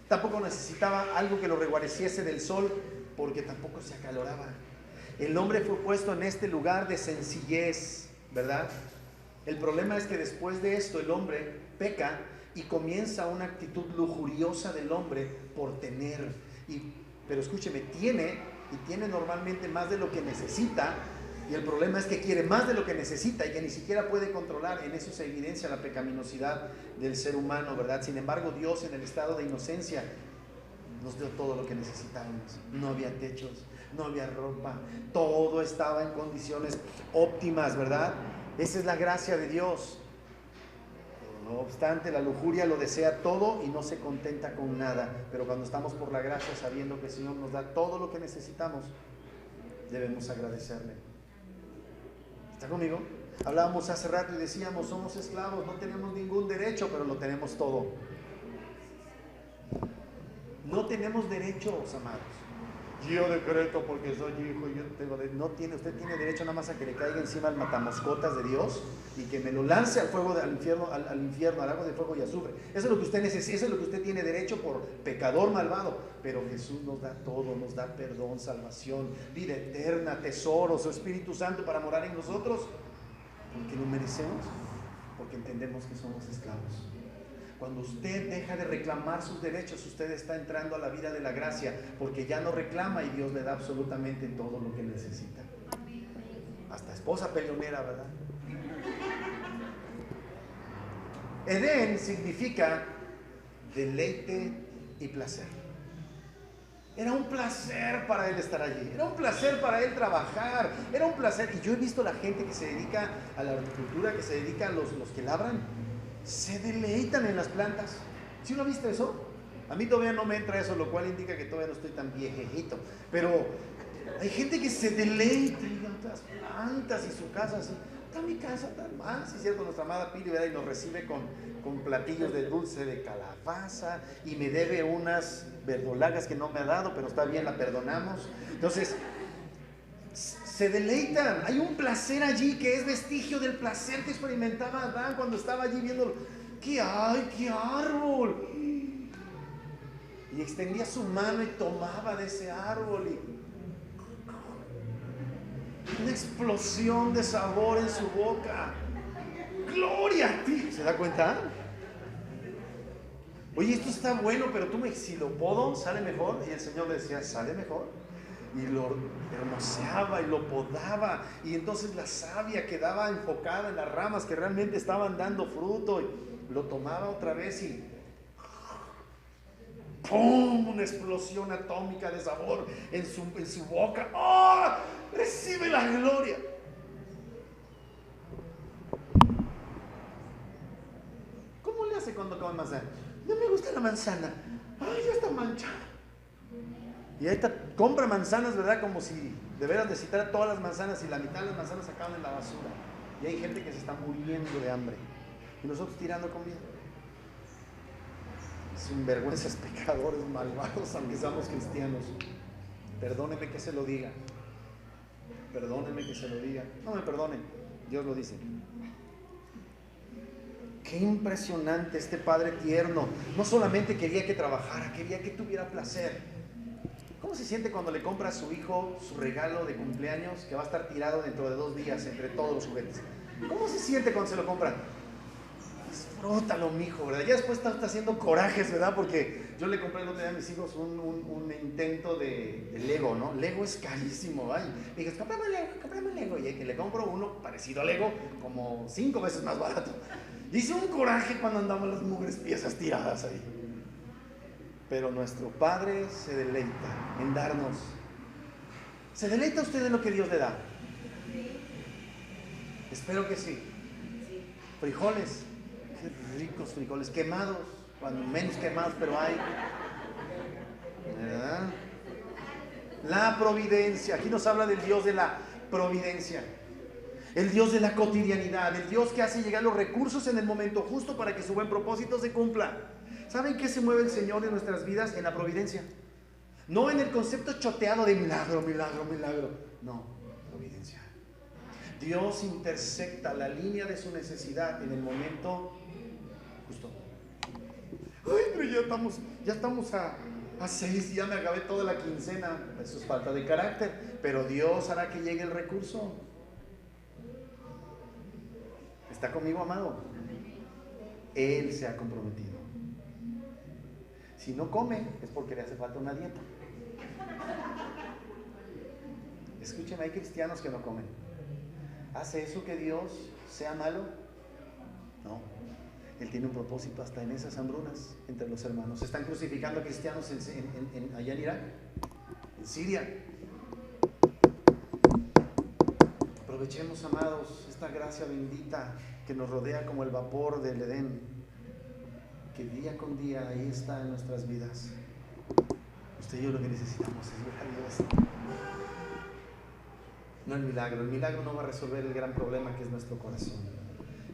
Tampoco necesitaba algo que lo reguareciese del sol, porque tampoco se acaloraba. El hombre fue puesto en este lugar de sencillez, ¿verdad? El problema es que después de esto el hombre peca y comienza una actitud lujuriosa del hombre por tener. Pero escúcheme, tiene normalmente más de lo que necesita. Y el problema es que quiere más de lo que necesita y que ni siquiera puede controlar. En eso se evidencia la pecaminosidad del ser humano, ¿verdad? Sin embargo, Dios, en el estado de inocencia, nos dio todo lo que necesitábamos. No había techos, no había ropa, todo estaba en condiciones óptimas, ¿verdad? Esa es la gracia de Dios. No obstante, la lujuria lo desea todo y no se contenta con nada. Pero cuando estamos por la gracia, sabiendo que el Señor nos da todo lo que necesitamos, debemos agradecerle. ¿Está conmigo? Hablábamos hace rato y decíamos, somos esclavos, no tenemos ningún derecho, pero lo tenemos todo. No tenemos derechos, amados. Yo decreto porque soy hijo y yo tengo derecho. No tiene, usted tiene derecho nada más a que le caiga encima el matamoscotas de Dios y que me lo lance al fuego, al infierno, al lago de fuego y azufre. Eso es lo que usted necesita, eso es lo que usted tiene derecho por pecador malvado. Pero Jesús nos da todo, nos da perdón, salvación, vida eterna, tesoro, su Espíritu Santo para morar en nosotros. Porque lo merecemos, porque entendemos que somos esclavos. Cuando usted deja de reclamar sus derechos, usted está entrando a la vida de la gracia, porque ya no reclama y Dios le da absolutamente todo lo que necesita. Hasta esposa peleonera, ¿verdad? Edén significa deleite y placer. Era un placer para él estar allí, era un placer para él trabajar, era un placer. Y yo he visto la gente que se dedica a la horticultura, que se dedica a los que labran, se deleitan en las plantas. ¿Sí lo viste eso? A mí todavía no me entra eso, lo cual indica que todavía no estoy tan viejejito. Pero hay gente que se deleita en las plantas y su casa así. Está mi casa tan mal, sí es cierto, nuestra amada Pili, ¿verdad? Y nos recibe con platillos de dulce de calabaza y me debe unas verdolagas que no me ha dado, pero está bien, la perdonamos. Entonces, se deleitan. Hay un placer allí que es vestigio del placer que experimentaba Adán cuando estaba allí viéndolo. ¿Qué hay? ¿Qué árbol? Y extendía su mano y tomaba de ese árbol y una explosión de sabor en su boca. ¡Gloria a ti! ¿Se da cuenta? Oye, esto está bueno, pero si lo podo, sale mejor. Y el Señor le decía, sale mejor. Y lo hermoseaba y lo podaba. Y entonces la savia quedaba enfocada en las ramas que realmente estaban dando fruto. Y lo tomaba otra vez y ¡pum! Una explosión atómica de sabor en su boca. ¡Oh! Recibe la gloria. ¿Cómo le hace cuando come manzana? No me gusta la manzana. Ay, ya está manchada. Y ahí compra manzanas, ¿verdad? Como si de veras necesitara todas las manzanas y la mitad de las manzanas acaban en la basura. Y hay gente que se está muriendo de hambre. Y nosotros tirando comida. Sinvergüenzas, pecadores, malvados, aunque seamos cristianos. Perdóneme que se lo diga. Perdóneme que se lo diga. No me perdonen, Dios lo dice. Qué impresionante este Padre tierno. No solamente quería que trabajara, quería que tuviera placer. ¿Cómo se siente cuando le compra a su hijo su regalo de cumpleaños que va a estar tirado dentro de 2 días entre todos los juguetes? ¿Cómo se siente cuando se lo compran? Disfrútalo, mijo, ¿verdad? Ya después está haciendo corajes, ¿verdad? Porque yo le compré el otro día a mis hijos un intento de Lego, ¿no? Lego es carísimo, ¿vale? Me dije, cómprame Lego. Y que le compro uno parecido a Lego, como 5 veces más barato. Hice un coraje cuando andaban las mugres piezas tiradas ahí. Pero nuestro Padre se deleita en darnos. ¿Se deleita usted en lo que Dios le da? Espero que sí. Frijoles. Qué ricos frijoles, quemados, cuando menos quemados, pero hay, ¿verdad? La providencia, aquí nos habla del Dios de la providencia, el Dios de la cotidianidad, el Dios que hace llegar los recursos en el momento justo para que su buen propósito se cumpla. ¿Saben qué se mueve el Señor en nuestras vidas? En la providencia, no en el concepto choteado de milagro, no, providencia. Dios intersecta la línea de su necesidad en el momento justo. Ay, pero ya estamos a 6 y ya me acabé toda la quincena. Eso es falta de carácter, pero Dios hará que llegue el recurso. ¿Está conmigo, amado? Él se ha comprometido. Si no come, es porque le hace falta una dieta. Escúcheme, hay cristianos que no comen. ¿Hace eso que Dios sea malo? No. Él tiene un propósito hasta en esas hambrunas entre los hermanos. Se están crucificando a cristianos allá en Irak, en Siria. Aprovechemos, amados, esta gracia bendita que nos rodea como el vapor del Edén, que día con día ahí está en nuestras vidas. Usted y yo lo que necesitamos es ver a Dios. No el milagro no va a resolver el gran problema que es nuestro corazón.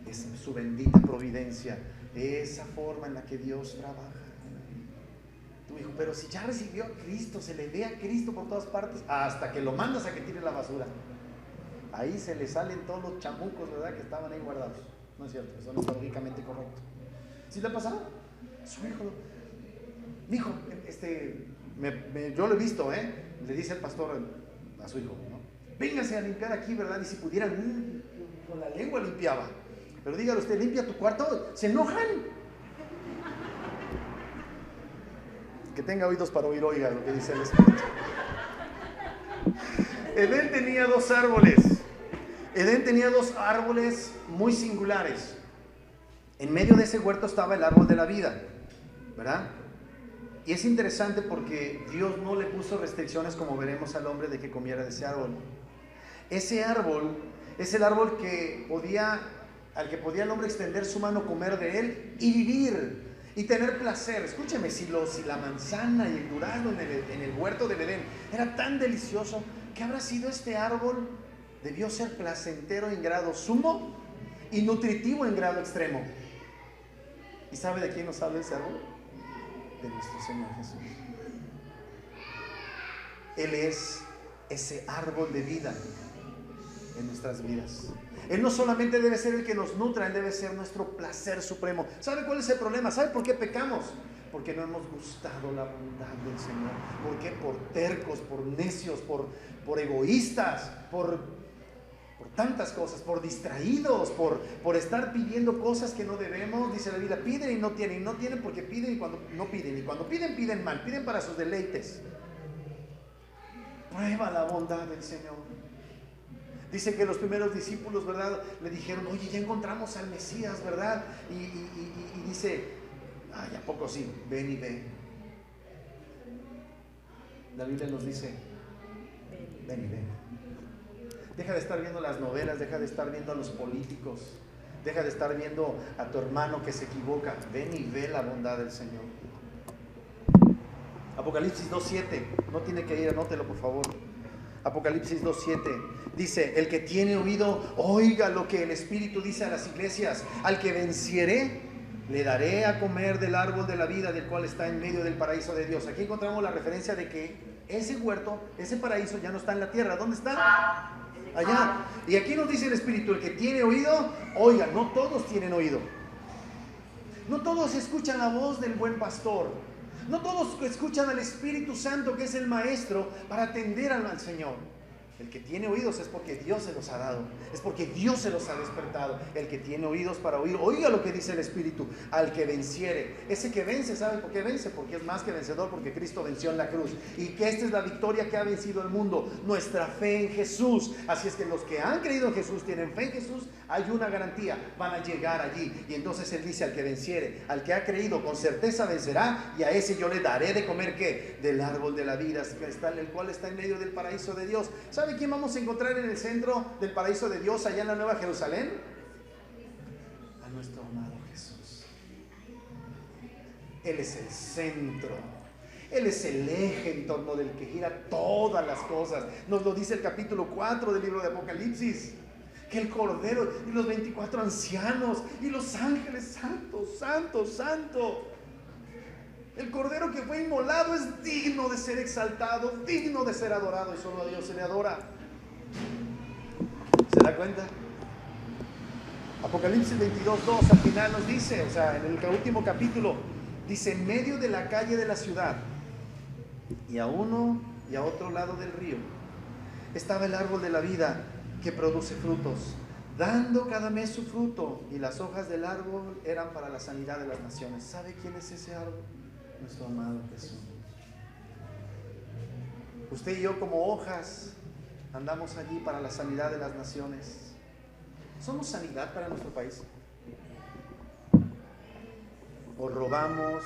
Es su bendita providencia, esa forma en la que Dios trabaja. Tu hijo, pero si ya recibió a Cristo, se le ve a Cristo por todas partes, hasta que lo mandas a que tire la basura. Ahí se le salen todos los chamucos, ¿verdad?, que estaban ahí guardados. No es cierto, eso no es lógicamente correcto. ¿Sí le ha pasado? Su hijo, mi hijo, yo lo he visto, le dice el pastor a su hijo, ¿no? Véngase a limpiar aquí, ¿verdad? Y si pudieran, con la lengua limpiaba. Pero dígale usted, limpia tu cuarto, se enojan. Que tenga oídos para oír, oiga lo que dice el Espíritu. Edén tenía dos árboles. Edén tenía dos árboles muy singulares. En medio de ese huerto estaba el árbol de la vida, ¿verdad? Y es interesante porque Dios no le puso restricciones, como veremos, al hombre de que comiera de ese árbol. Ese árbol es el árbol al que podía el hombre extender su mano, comer de él y vivir y tener placer. Escúcheme, si la manzana y el durazno en el huerto del Edén era tan delicioso, ¿qué habrá sido este árbol? Debió ser placentero en grado sumo y nutritivo en grado extremo. ¿Y sabe de quién nos habla ese árbol? De nuestro Señor Jesús. Él es ese árbol de vida en nuestras vidas. Él no solamente debe ser el que nos nutra, Él debe ser nuestro placer supremo. ¿Sabe cuál es el problema? ¿Sabe por qué pecamos? Porque no hemos gustado la bondad del Señor. ¿Por qué? Por tercos, por necios, por egoístas, por tantas cosas, por distraídos, por estar pidiendo cosas que no debemos. Dice la Biblia, piden y no tienen porque piden y cuando no piden, y cuando piden mal, piden para sus deleites. Prueba la bondad del Señor. Dice que los primeros discípulos, ¿verdad?, le dijeron, oye, ya encontramos al Mesías, ¿verdad? Y dice, ay, ¿a poco sí? Ven y ve. La Biblia nos dice, ven y ve. Deja de estar viendo las novelas, deja de estar viendo a los políticos, deja de estar viendo a tu hermano que se equivoca. Ven y ve la bondad del Señor. Apocalipsis 2:7, no tiene que ir, anótelo por favor. Apocalipsis 2:7 dice, el que tiene oído, oiga lo que el Espíritu dice a las iglesias. Al que venciere, le daré a comer del árbol de la vida, del cual está en medio del paraíso de Dios. Aquí encontramos la referencia de que ese huerto, ese paraíso ya no está en la tierra. ¿Dónde está? Allá. Y aquí nos dice el Espíritu, el que tiene oído, oiga. No todos tienen oído. No todos escuchan la voz del buen pastor. No todos escuchan al Espíritu Santo, que es el maestro, para atender al Señor. El que tiene oídos es porque Dios se los ha dado, es porque Dios se los ha despertado. El que tiene oídos para oír, oiga lo que dice el Espíritu. Al que venciere, ese que vence, ¿sabe por qué vence? Porque es más que vencedor, porque Cristo venció en la cruz. Y que esta es la victoria que ha vencido el mundo, nuestra fe en Jesús. Así es que los que han creído en Jesús, tienen fe en Jesús, hay una garantía, van a llegar allí. Y entonces Él dice, al que venciere, al que ha creído, con certeza vencerá, y a ese yo le daré de comer, ¿qué? Del árbol de la vida, el cual está en medio del paraíso de Dios. ¿Sabe quién vamos a encontrar en el centro del paraíso de Dios, allá en la Nueva Jerusalén? A nuestro amado Jesús. Él es el centro, Él es el eje en torno del que gira todas las cosas. Nos lo dice el capítulo 4 del libro de Apocalipsis, que el Cordero y los 24 ancianos y los ángeles, santo, santo, santo. El Cordero que fue inmolado es digno de ser exaltado, digno de ser adorado, y solo a Dios se le adora. ¿Se da cuenta? Apocalipsis 22:2 al final nos dice, o sea, en el último capítulo, dice, en medio de la calle de la ciudad y a uno y a otro lado del río estaba el árbol de la vida, que produce frutos, dando cada mes su fruto, y las hojas del árbol eran para la sanidad de las naciones. ¿Sabe quién es ese árbol? Nuestro amado Jesús. Usted y yo, como hojas, andamos allí para la sanidad de las naciones. ¿Somos sanidad para nuestro país? ¿O robamos,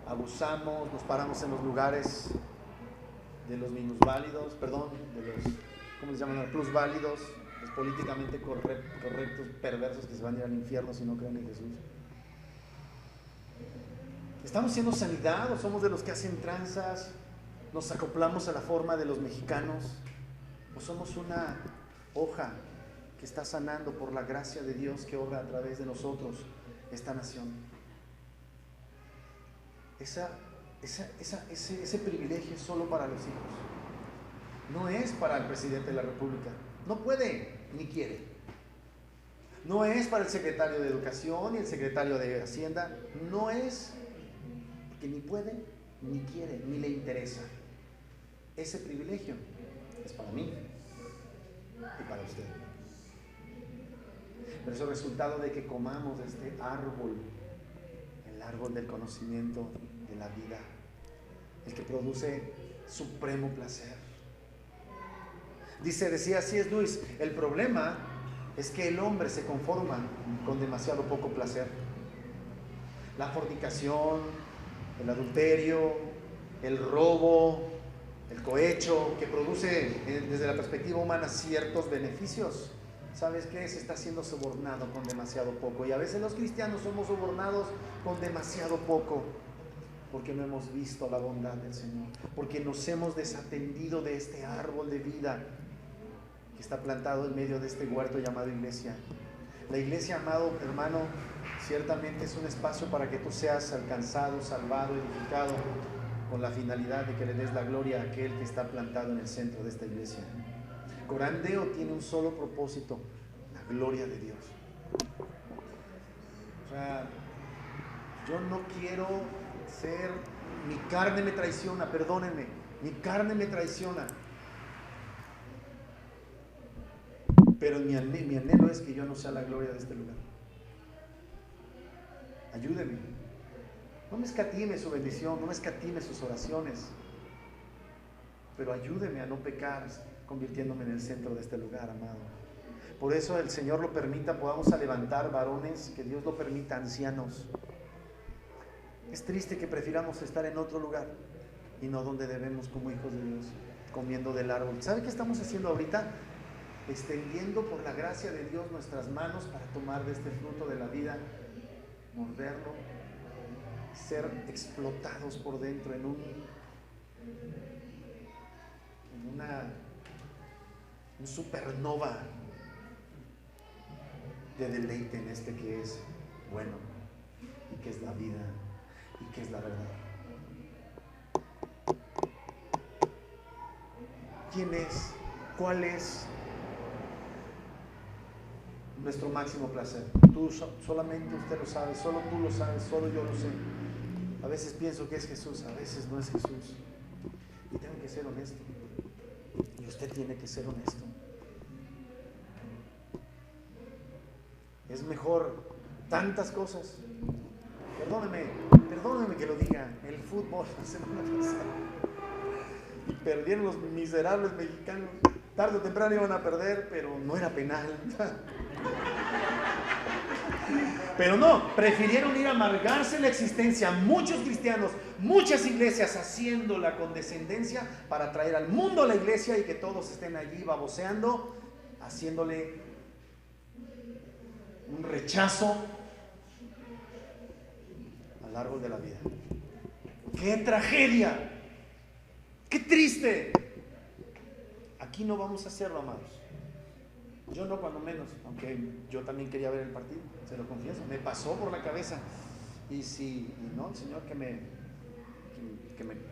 abusamos, nos paramos en los lugares de los minusválidos, perdón, de los, ¿cómo les llaman? Plusválidos, los políticamente correctos, perversos, que se van a ir al infierno si no creen en Jesús? ¿Estamos siendo sanidad o somos de los que hacen tranzas? ¿Nos acoplamos a la forma de los mexicanos? ¿O somos una hoja que está sanando por la gracia de Dios que obra a través de nosotros esta nación? Ese privilegio es solo para los hijos. No es para el presidente de la República. No puede ni quiere. No es para el secretario de Educación y el secretario de Hacienda. No es, porque ni puede, ni quiere, ni le interesa. Ese privilegio es para mí y para usted. Pero es el resultado de que comamos de este árbol, el árbol del conocimiento de la vida, el que produce supremo placer. Decía C.S. Lewis, el problema es que el hombre se conforma con demasiado poco placer. La fornicación, el adulterio, el robo, el cohecho, que produce desde la perspectiva humana ciertos beneficios, ¿sabes qué? Se está siendo sobornado con demasiado poco. Y a veces los cristianos somos sobornados con demasiado poco, porque no hemos visto la bondad del Señor, porque nos hemos desatendido de este árbol de vida que está plantado en medio de este huerto llamado iglesia. La iglesia, amado hermano, ciertamente es un espacio para que tú seas alcanzado, salvado, edificado, con la finalidad de que le des la gloria a aquel que está plantado en el centro de esta iglesia. Coram Deo tiene un solo propósito: la gloria de Dios. O sea, yo no quiero ser, mi carne me traiciona, perdónenme, mi carne me traiciona, pero mi anhelo es que yo no sea la gloria de este lugar. Ayúdeme. No me escatime su bendición, no me escatime sus oraciones, pero ayúdeme a no pecar convirtiéndome en el centro de este lugar, amado. Por eso el Señor lo permita, podamos a levantar varones, que Dios lo permita, ancianos. Es triste que prefiramos estar en otro lugar y no donde debemos como hijos de Dios, comiendo del árbol. ¿Sabe qué estamos haciendo ahorita? Extendiendo por la gracia de Dios nuestras manos para tomar de este fruto de la vida, morderlo, ser explotados por dentro en una supernova de deleite en este que es bueno y que es la vida y que es la verdad. ¿Quién es? ¿Cuál es nuestro máximo placer? Solamente usted lo sabe, solo tú lo sabes, solo yo lo sé. A veces pienso que es Jesús, a veces no es Jesús. Y tengo que ser honesto. Y usted tiene que ser honesto. Es mejor tantas cosas. Perdóneme que lo diga. El fútbol la semana pasada. Y perdieron los miserables mexicanos. Tarde o temprano iban a perder, pero no era penal. Pero no, prefirieron ir a amargarse la existencia. Muchos cristianos, muchas iglesias haciendo la condescendencia para traer al mundo a la iglesia y que todos estén allí baboseando, haciéndole un rechazo al árbol de la vida. ¡Qué tragedia! ¡Qué triste! Aquí no vamos a hacerlo, amados. Yo no, cuando menos, aunque yo también quería ver el partido, se lo confieso, me pasó por la cabeza. Y no, el Señor que me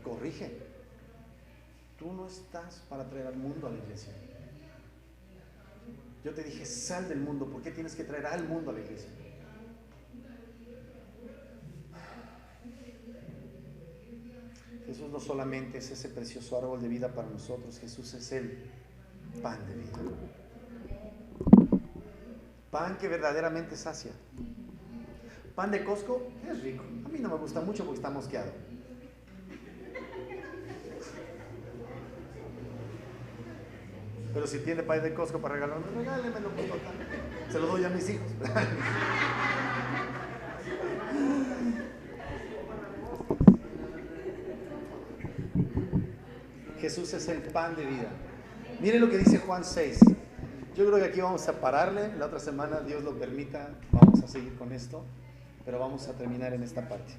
corrige. Tú no estás para traer al mundo a la iglesia. Yo te dije, sal del mundo. ¿Por qué tienes que traer al mundo a la iglesia? Jesús no solamente es ese precioso árbol de vida para nosotros, Jesús es el pan de vida. Pan que verdaderamente sacia. Pan de Costco es rico. A mí no me gusta mucho porque está mosqueado. Pero si tiene pan de Costco para regalarme, regálemelo, pues, se lo doy a mis hijos. Jesús es el pan de vida. Miren lo que dice Juan 6. Yo creo que aquí vamos a pararle. La otra semana, Dios lo permita, vamos a seguir con esto, pero vamos a terminar en esta parte.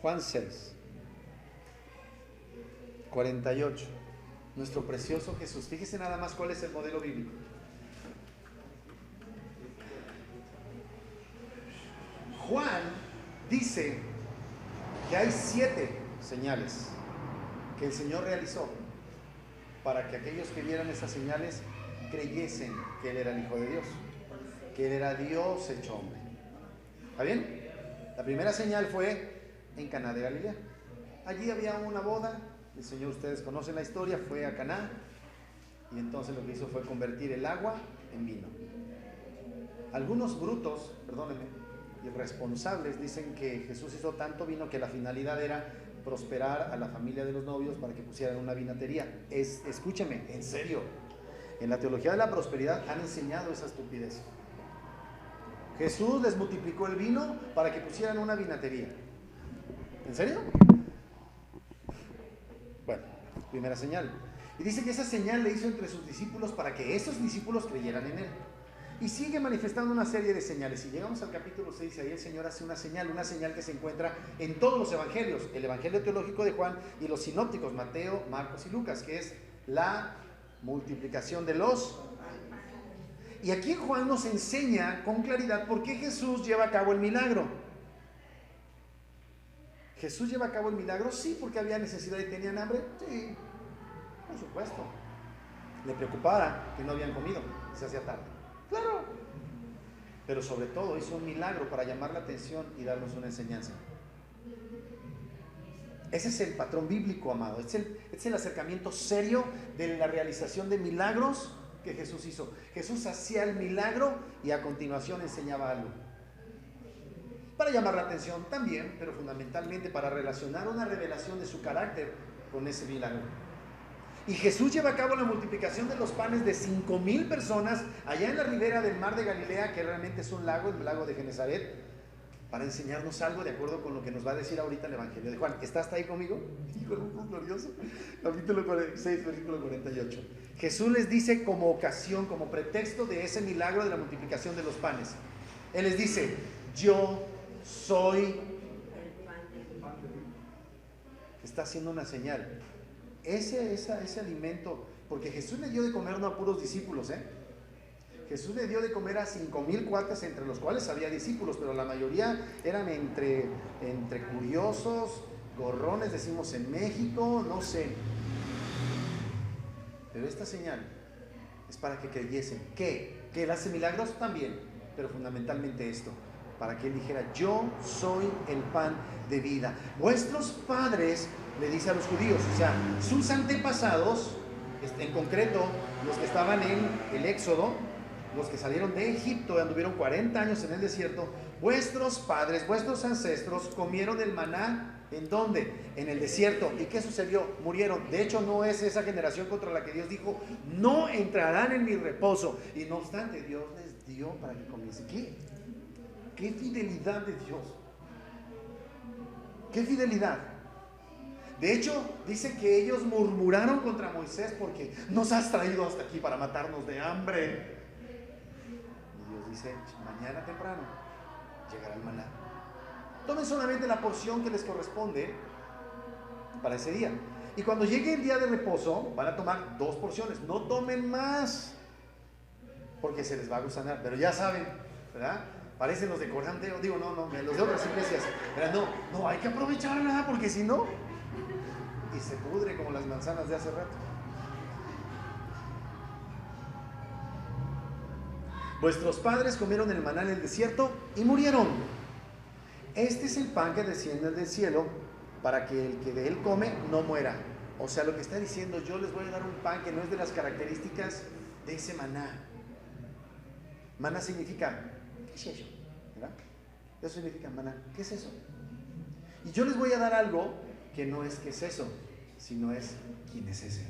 Juan 6. 48. Nuestro precioso Jesús. Fíjese nada más cuál es el modelo bíblico. Juan dice que hay 7 señales que el Señor realizó para que aquellos que vieran esas señales creyesen que Él era el Hijo de Dios, que Él era Dios hecho hombre. ¿Está bien? La primera señal fue en Caná de Galilea. Allí había una boda, el Señor, ustedes conocen la historia, fue a Caná y entonces lo que hizo fue convertir el agua en vino. Algunos brutos, perdónenme, irresponsables, dicen que Jesús hizo tanto vino que la finalidad era prosperar a la familia de los novios para que pusieran una vinatería. Escúcheme, en serio, en la teología de la prosperidad han enseñado esa estupidez. Jesús les multiplicó el vino para que pusieran una vinatería. ¿En serio? Bueno, primera señal. Y dice que esa señal le hizo entre sus discípulos para que esos discípulos creyeran en Él. Y sigue manifestando una serie de señales. Y llegamos al capítulo 6, ahí el Señor hace una señal que se encuentra en todos los evangelios, el evangelio teológico de Juan y los sinópticos, Mateo, Marcos y Lucas, que es la multiplicación de los... Y aquí Juan nos enseña con claridad por qué Jesús lleva a cabo el milagro. ¿Jesús lleva a cabo el milagro? Sí, porque había necesidad y tenían hambre. Sí, por supuesto. Le preocupara que no habían comido, se hacía tarde. Claro. Pero sobre todo hizo un milagro para llamar la atención y darnos una enseñanza. Ese es el patrón bíblico, amado. Es el acercamiento serio de la realización de milagros que Jesús hizo. Jesús hacía el milagro y a continuación enseñaba algo. Para llamar la atención también, pero fundamentalmente para relacionar una revelación de su carácter con ese milagro. Y Jesús lleva a cabo la multiplicación de los panes de 5,000 personas allá en la ribera del mar de Galilea, que realmente es un lago, el lago de Genezaret, para enseñarnos algo de acuerdo con lo que nos va a decir ahorita el Evangelio de Juan. ¿Está hasta ahí conmigo? Glorioso. Capítulo 6, versículo 48. Jesús les dice como ocasión, como pretexto de ese milagro de la multiplicación de los panes. Él les dice, yo soy el pan de vida. Está haciendo una señal. Ese alimento, porque Jesús le dio de comer no a puros discípulos, Jesús le dio de comer a 5,000 cuates, entre los cuales había discípulos, pero la mayoría eran entre curiosos, gorrones, decimos en México, no sé. Pero esta señal es para que creyesen. ¿Qué? ¿Que Él hace milagros? También, pero fundamentalmente esto, para que Él dijera, yo soy el pan de vida. Vuestros padres, le dice a los judíos, o sea, sus antepasados, en concreto, los que estaban en el Éxodo, los que salieron de Egipto, anduvieron 40 años en el desierto, vuestros padres, vuestros ancestros comieron el maná, ¿en dónde? En el desierto. ¿Y qué sucedió? Murieron. De hecho, no es esa generación contra la que Dios dijo, no entrarán en mi reposo. Y no obstante, Dios les dio para que comiesen. ¿Qué fidelidad de Dios? ¿Qué fidelidad? De hecho, dice que ellos murmuraron contra Moisés porque nos has traído hasta aquí para matarnos de hambre. Y Dios dice, mañana temprano llegará el maná. Tomen solamente la porción que les corresponde para ese día. Y cuando llegue el día de reposo, van a tomar 2 porciones. No tomen más, porque se les va a gusanar. Pero ya saben, ¿verdad? Parecen los de Coranteo. Digo, no, los de otras iglesias. Pero no, hay que aprovecharla, porque si no... y se pudre como las manzanas de hace rato. Vuestros padres comieron el maná en el desierto y murieron. Este es el pan que desciende del cielo para que el que de él come no muera. O sea, lo que está diciendo, yo les voy a dar un pan que no es de las características de ese maná. Maná significa, ¿qué es eso? ¿Verdad? Eso significa maná. ¿Qué es eso? Y yo les voy a dar algo que no es qué es eso, sino es quién es ese.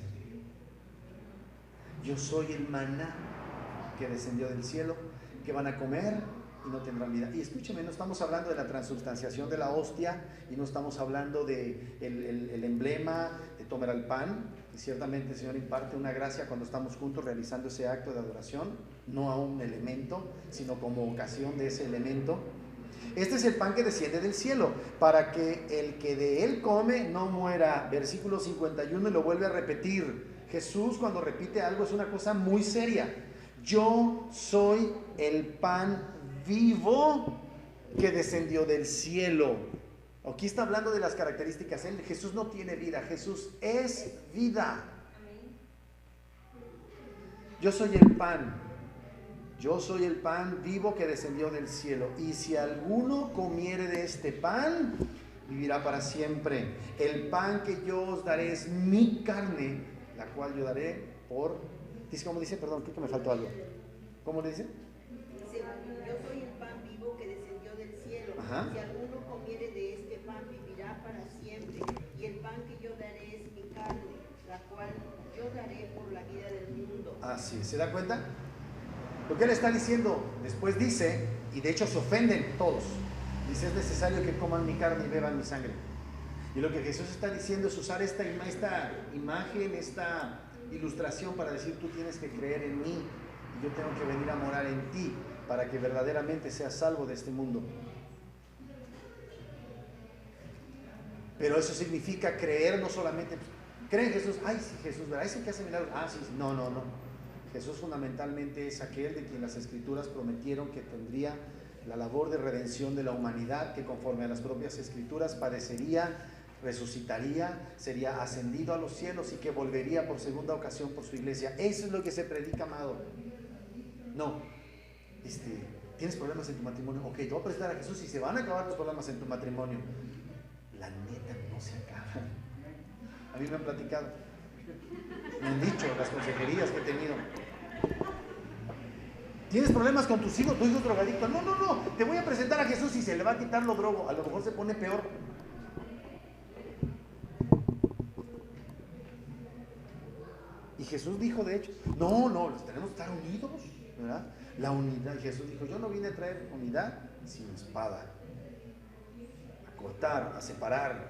Yo soy el maná que descendió del cielo, que van a comer y no tendrán vida. Y escúcheme, no estamos hablando de la transubstanciación de la hostia y no estamos hablando de el emblema de tomar el pan, que ciertamente el Señor imparte una gracia cuando estamos juntos realizando ese acto de adoración, no a un elemento, sino como ocasión de ese elemento. Este es el pan que desciende del cielo, para que el que de él come no muera. Versículo 51, y lo vuelve a repetir. Jesús, cuando repite algo, es una cosa muy seria. Yo soy el pan vivo que descendió del cielo. Aquí está hablando de las características. Jesús no tiene vida, Jesús es vida. Yo soy el pan. Yo soy el pan vivo que descendió del cielo. Y si alguno comiere de este pan, vivirá para siempre. El pan que yo os daré es mi carne, la cual yo daré por... Dice, ¿cómo dice? Perdón, creo que me faltó algo. ¿Cómo le dice? Dice, yo soy el pan vivo que descendió del cielo. Ajá. Si alguno comiere de este pan, vivirá para siempre. Y el pan que yo daré es mi carne, la cual yo daré por la vida del mundo. Así, ¿se da cuenta? Lo que él está diciendo, después dice, y de hecho se ofenden todos, dice, es necesario que coman mi carne y beban mi sangre. Y lo que Jesús está diciendo es usar esta imagen, esta ilustración para decir, tú tienes que creer en mí y yo tengo que venir a morar en ti para que verdaderamente seas salvo de este mundo. Pero eso significa creer no solamente, cree en Jesús, ay sí, Jesús, ¿verdad? ¿Es el que hace milagros? Ah, sí, no. Jesús fundamentalmente es aquel de quien las Escrituras prometieron que tendría la labor de redención de la humanidad, que conforme a las propias Escrituras padecería, resucitaría, sería ascendido a los cielos y que volvería por segunda ocasión por su iglesia. Eso es lo que se predica, amado. No, ¿tienes problemas en tu matrimonio? Ok, te voy a presentar a Jesús y se van a acabar tus problemas en tu matrimonio. La neta no se acaba. A mí me han platicado, me han dicho las consejerías que he tenido. ¿Tienes problemas con tus hijos? ¿Tu hijo es drogadicto? No, te voy a presentar a Jesús y se le va a quitar lo drogo. A lo mejor se pone peor. Y Jesús dijo, de hecho, no, tenemos que estar unidos, ¿verdad? La unidad. Jesús dijo, yo no vine a traer unidad sino espada. A cortar, a separar,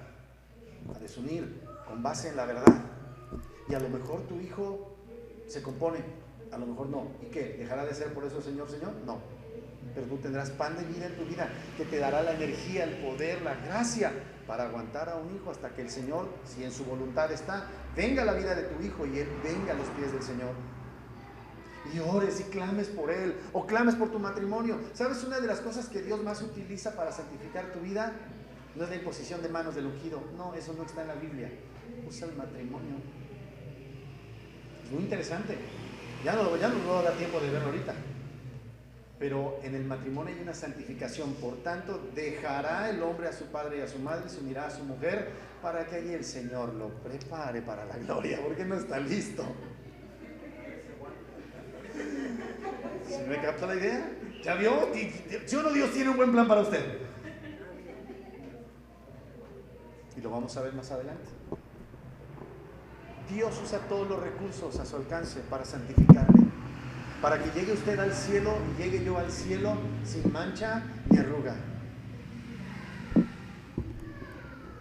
a desunir, con base en la verdad. Y a lo mejor tu hijo se compone, a lo mejor no. ¿Y qué? ¿Dejará de ser por eso Señor? No. Pero tú tendrás pan de vida en tu vida que te dará la energía, el poder, la gracia para aguantar a un hijo hasta que el Señor, si en su voluntad está, venga a la vida de tu hijo y él venga a los pies del Señor. Y ores y clames por él, o clames por tu matrimonio. ¿Sabes? Una de las cosas que Dios más utiliza para santificar tu vida no es la imposición de manos del ungido. No, eso no está en la Biblia. Usa el matrimonio. Es muy interesante. Ya no nos va a dar tiempo de verlo ahorita. Pero en el matrimonio hay una santificación. Por tanto, dejará el hombre a su padre y a su madre y se unirá a su mujer para que allí el Señor lo prepare para la gloria, porque no está listo. ¿Sí me capta la idea? ¿Ya vio? ¿Sí o no Dios tiene un buen plan para usted? Y lo vamos a ver más adelante. Dios usa todos los recursos a su alcance para santificarle, para que llegue usted al cielo y llegue yo al cielo sin mancha ni arruga.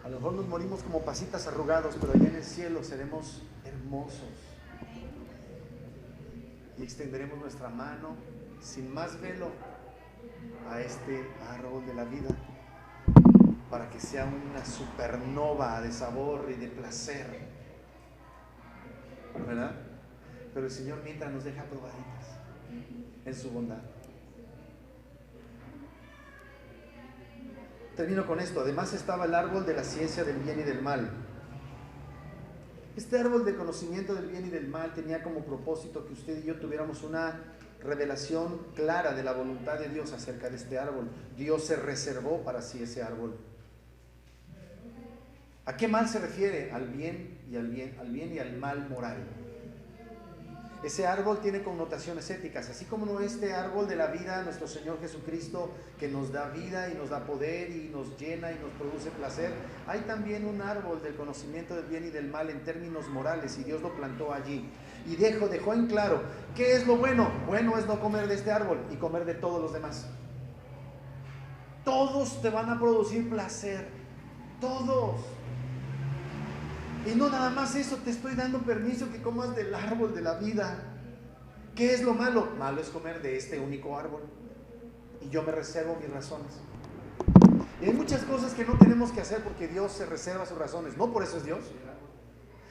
A lo mejor nos morimos como pasitas arrugados, pero allá en el cielo seremos hermosos y extenderemos nuestra mano sin más velo a este árbol de la vida para que sea una supernova de sabor y de placer, ¿verdad? Pero el Señor mientras nos deja probaditas en su bondad. Termino con esto. Además estaba el árbol de la ciencia del bien y del mal. Este árbol de conocimiento del bien y del mal tenía como propósito que usted y yo tuviéramos una revelación clara de la voluntad de Dios acerca de este árbol. Dios se reservó para sí ese árbol. ¿A qué mal se refiere? Al bien y al mal moral. Ese árbol tiene connotaciones éticas, así como este árbol de la vida, nuestro Señor Jesucristo, que nos da vida y nos da poder y nos llena y nos produce placer. Hay también un árbol del conocimiento del bien y del mal en términos morales, y Dios lo plantó allí. Y dejó en claro, ¿qué es lo bueno? Bueno es no comer de este árbol y comer de todos los demás. Todos te van a producir placer, todos. Y no nada más eso, te estoy dando permiso que comas del árbol de la vida. ¿Qué es lo malo? Malo es comer de este único árbol. Y yo me reservo mis razones. Y hay muchas cosas que no tenemos que hacer porque Dios se reserva sus razones. No por eso es Dios.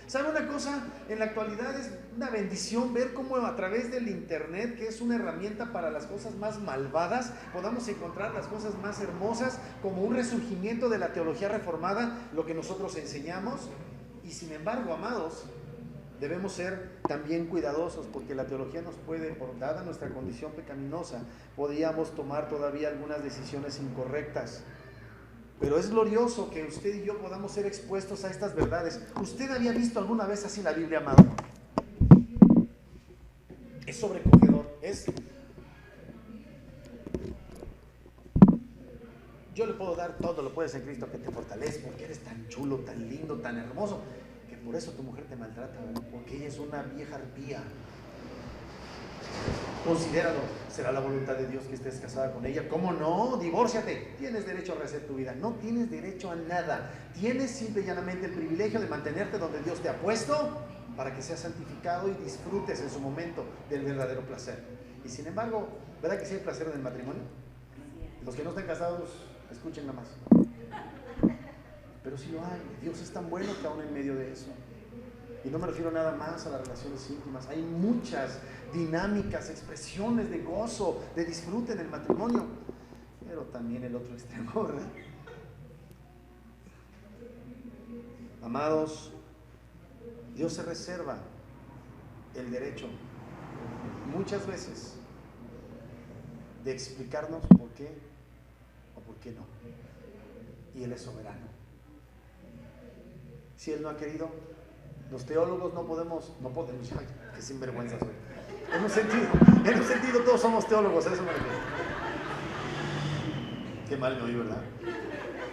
¿Sabe una cosa? En la actualidad es una bendición ver cómo a través del internet, que es una herramienta para las cosas más malvadas, podamos encontrar las cosas más hermosas, como un resurgimiento de la teología reformada, lo que nosotros enseñamos. Y sin embargo, amados, debemos ser también cuidadosos, porque la teología nos puede, por dada nuestra condición pecaminosa, podíamos tomar todavía algunas decisiones incorrectas. Pero es glorioso que usted y yo podamos ser expuestos a estas verdades. ¿Usted había visto alguna vez así la Biblia, amado? Es sobrecogedor. Yo le puedo dar todo, lo puedes en Cristo que te fortalece, porque eres tan chulo, tan lindo, tan hermoso, que por eso tu mujer te maltrata, ¿verdad? Porque ella es una vieja arpía. Considéralo, será la voluntad de Dios que estés casada con ella. ¿Cómo no? Divórciate. Tienes derecho a rehacer tu vida. No tienes derecho a nada. Tienes simple y llanamente el privilegio de mantenerte donde Dios te ha puesto para que seas santificado y disfrutes en su momento del verdadero placer. Y sin embargo, ¿verdad que sí hay placer en el matrimonio? Los que no están casados, escuchen nada más. Pero sí lo hay. Dios es tan bueno que aún en medio de eso. Y no me refiero nada más a las relaciones íntimas. Hay muchas dinámicas, expresiones de gozo, de disfrute en el matrimonio. Pero también el otro extremo, ¿verdad? Amados, Dios se reserva el derecho, muchas veces, de explicarnos por qué o por qué no. Y Él es soberano. Si Él no ha querido, los teólogos no podemos, ay, qué sinvergüenza soy. En un sentido todos somos teólogos, a eso me refiero. Qué mal me oí, ¿verdad?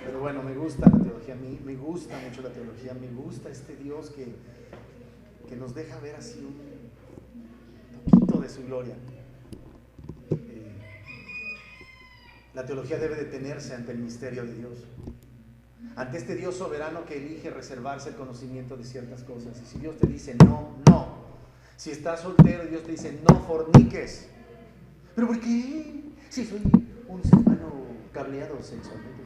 Pero bueno, me gusta la teología, a mí me gusta mucho la teología, me gusta este Dios que nos deja ver así un poquito de su gloria. La teología debe detenerse ante el misterio de Dios, ante este Dios soberano que elige reservarse el conocimiento de ciertas cosas. Y si Dios te dice no, no. Si estás soltero y Dios te dice no forniques. ¿Pero por qué? Si soy un ser humano cableado sexualmente.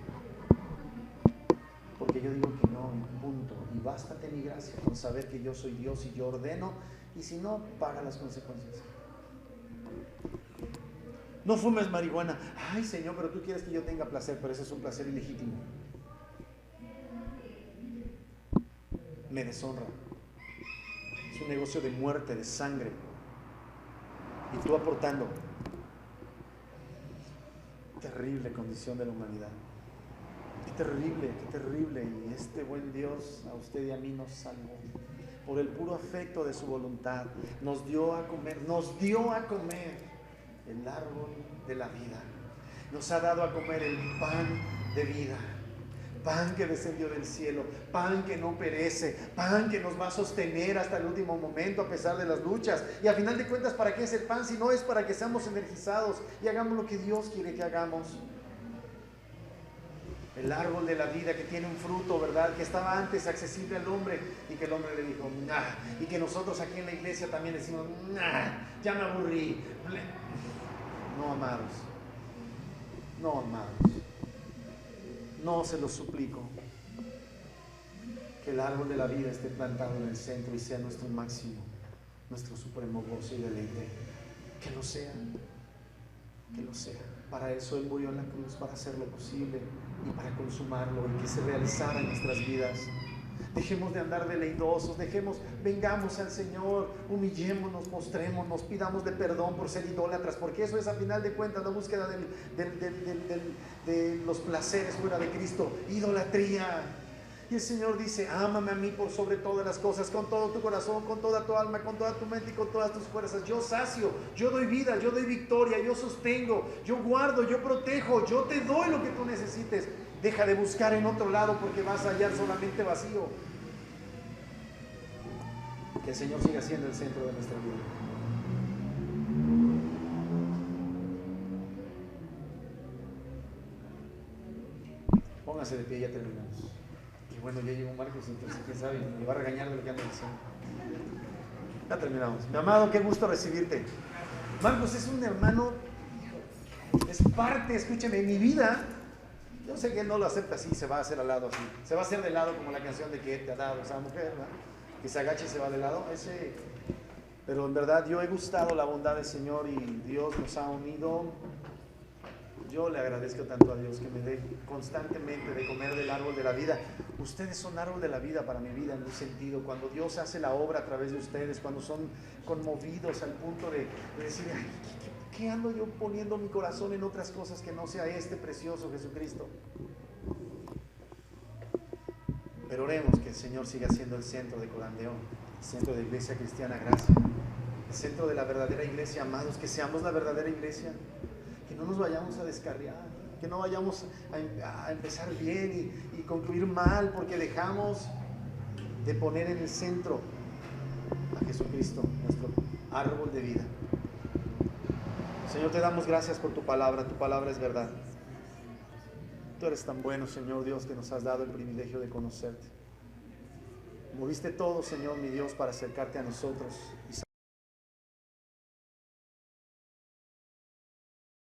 Porque yo digo que no, punto. Y bástate mi gracia con saber que yo soy Dios y yo ordeno. Y si no, paga las consecuencias. No fumes marihuana. Ay, Señor, pero tú quieres que yo tenga placer, pero ese es un placer ilegítimo. Me deshonra. Es un negocio de muerte, de sangre. Y tú aportando. Terrible condición de la humanidad. Qué terrible. Y este buen Dios a usted y a mí nos salvó. Por el puro afecto de su voluntad. Nos dio a comer el árbol de la vida. Nos ha dado a comer el pan de vida. Pan que descendió del cielo, pan que no perece, pan que nos va a sostener hasta el último momento a pesar de las luchas. Y al final de cuentas, ¿para qué es el pan? Si no es para que seamos energizados y hagamos lo que Dios quiere que hagamos. El árbol de la vida que tiene un fruto, ¿verdad? Que estaba antes accesible al hombre y que el hombre le dijo, nah. Y que nosotros aquí en la iglesia también decimos, nah, ya me aburrí. No, amados. No se lo suplico, que el árbol de la vida esté plantado en el centro y sea nuestro máximo, nuestro supremo gozo y deleite. Que lo sea. Para eso Él murió en la cruz, para hacerlo posible y para consumarlo y que se realizara en nuestras vidas. Dejemos de andar veleidosos, vengamos al Señor, humillémonos, postrémonos, pidamos de perdón por ser idólatras, porque eso es a final de cuentas la búsqueda de los placeres fuera de Cristo, idolatría. Y el Señor dice, ámame a mí por sobre todas las cosas, con todo tu corazón, con toda tu alma, con toda tu mente y con todas tus fuerzas. Yo sacio, yo doy vida, yo doy victoria, yo sostengo, yo guardo, yo protejo, yo te doy lo que tú necesites. Deja de buscar en otro lado porque vas a hallar solamente vacío. Que el Señor siga siendo el centro de nuestra vida. Póngase de pie, ya terminamos. Y bueno, ya llegó Marcos, entonces quién sabe, me va a regañar de lo que anda diciendo. Ya terminamos. Mi amado, qué gusto recibirte. Marcos es un hermano, es parte, escúchame, de mi vida. Yo sé que él no lo acepta así, se va a hacer al lado así. Se va a hacer de lado como la canción de que te ha dado esa mujer, ¿verdad? Que se agacha y se va de lado. Pero en verdad yo he gustado la bondad del Señor y Dios nos ha unido. Yo le agradezco tanto a Dios que me dé constantemente de comer del árbol de la vida. Ustedes son árbol de la vida para mi vida en un sentido. Cuando Dios hace la obra a través de ustedes, cuando son conmovidos al punto de decir, ay, ¿qué ando yo poniendo mi corazón en otras cosas que no sea este precioso Jesucristo? Pero oremos que el Señor siga siendo el centro de Corandeón, el centro de Iglesia Cristiana Gracia, el centro de la verdadera iglesia, amados, que seamos la verdadera iglesia. Que no nos vayamos a descarriar, que no vayamos a empezar bien y concluir mal porque dejamos de poner en el centro a Jesucristo, nuestro árbol de vida. Señor, te damos gracias por tu palabra es verdad. Tú eres tan bueno, Señor Dios, que nos has dado el privilegio de conocerte. Moviste todo, Señor mi Dios, para acercarte a nosotros.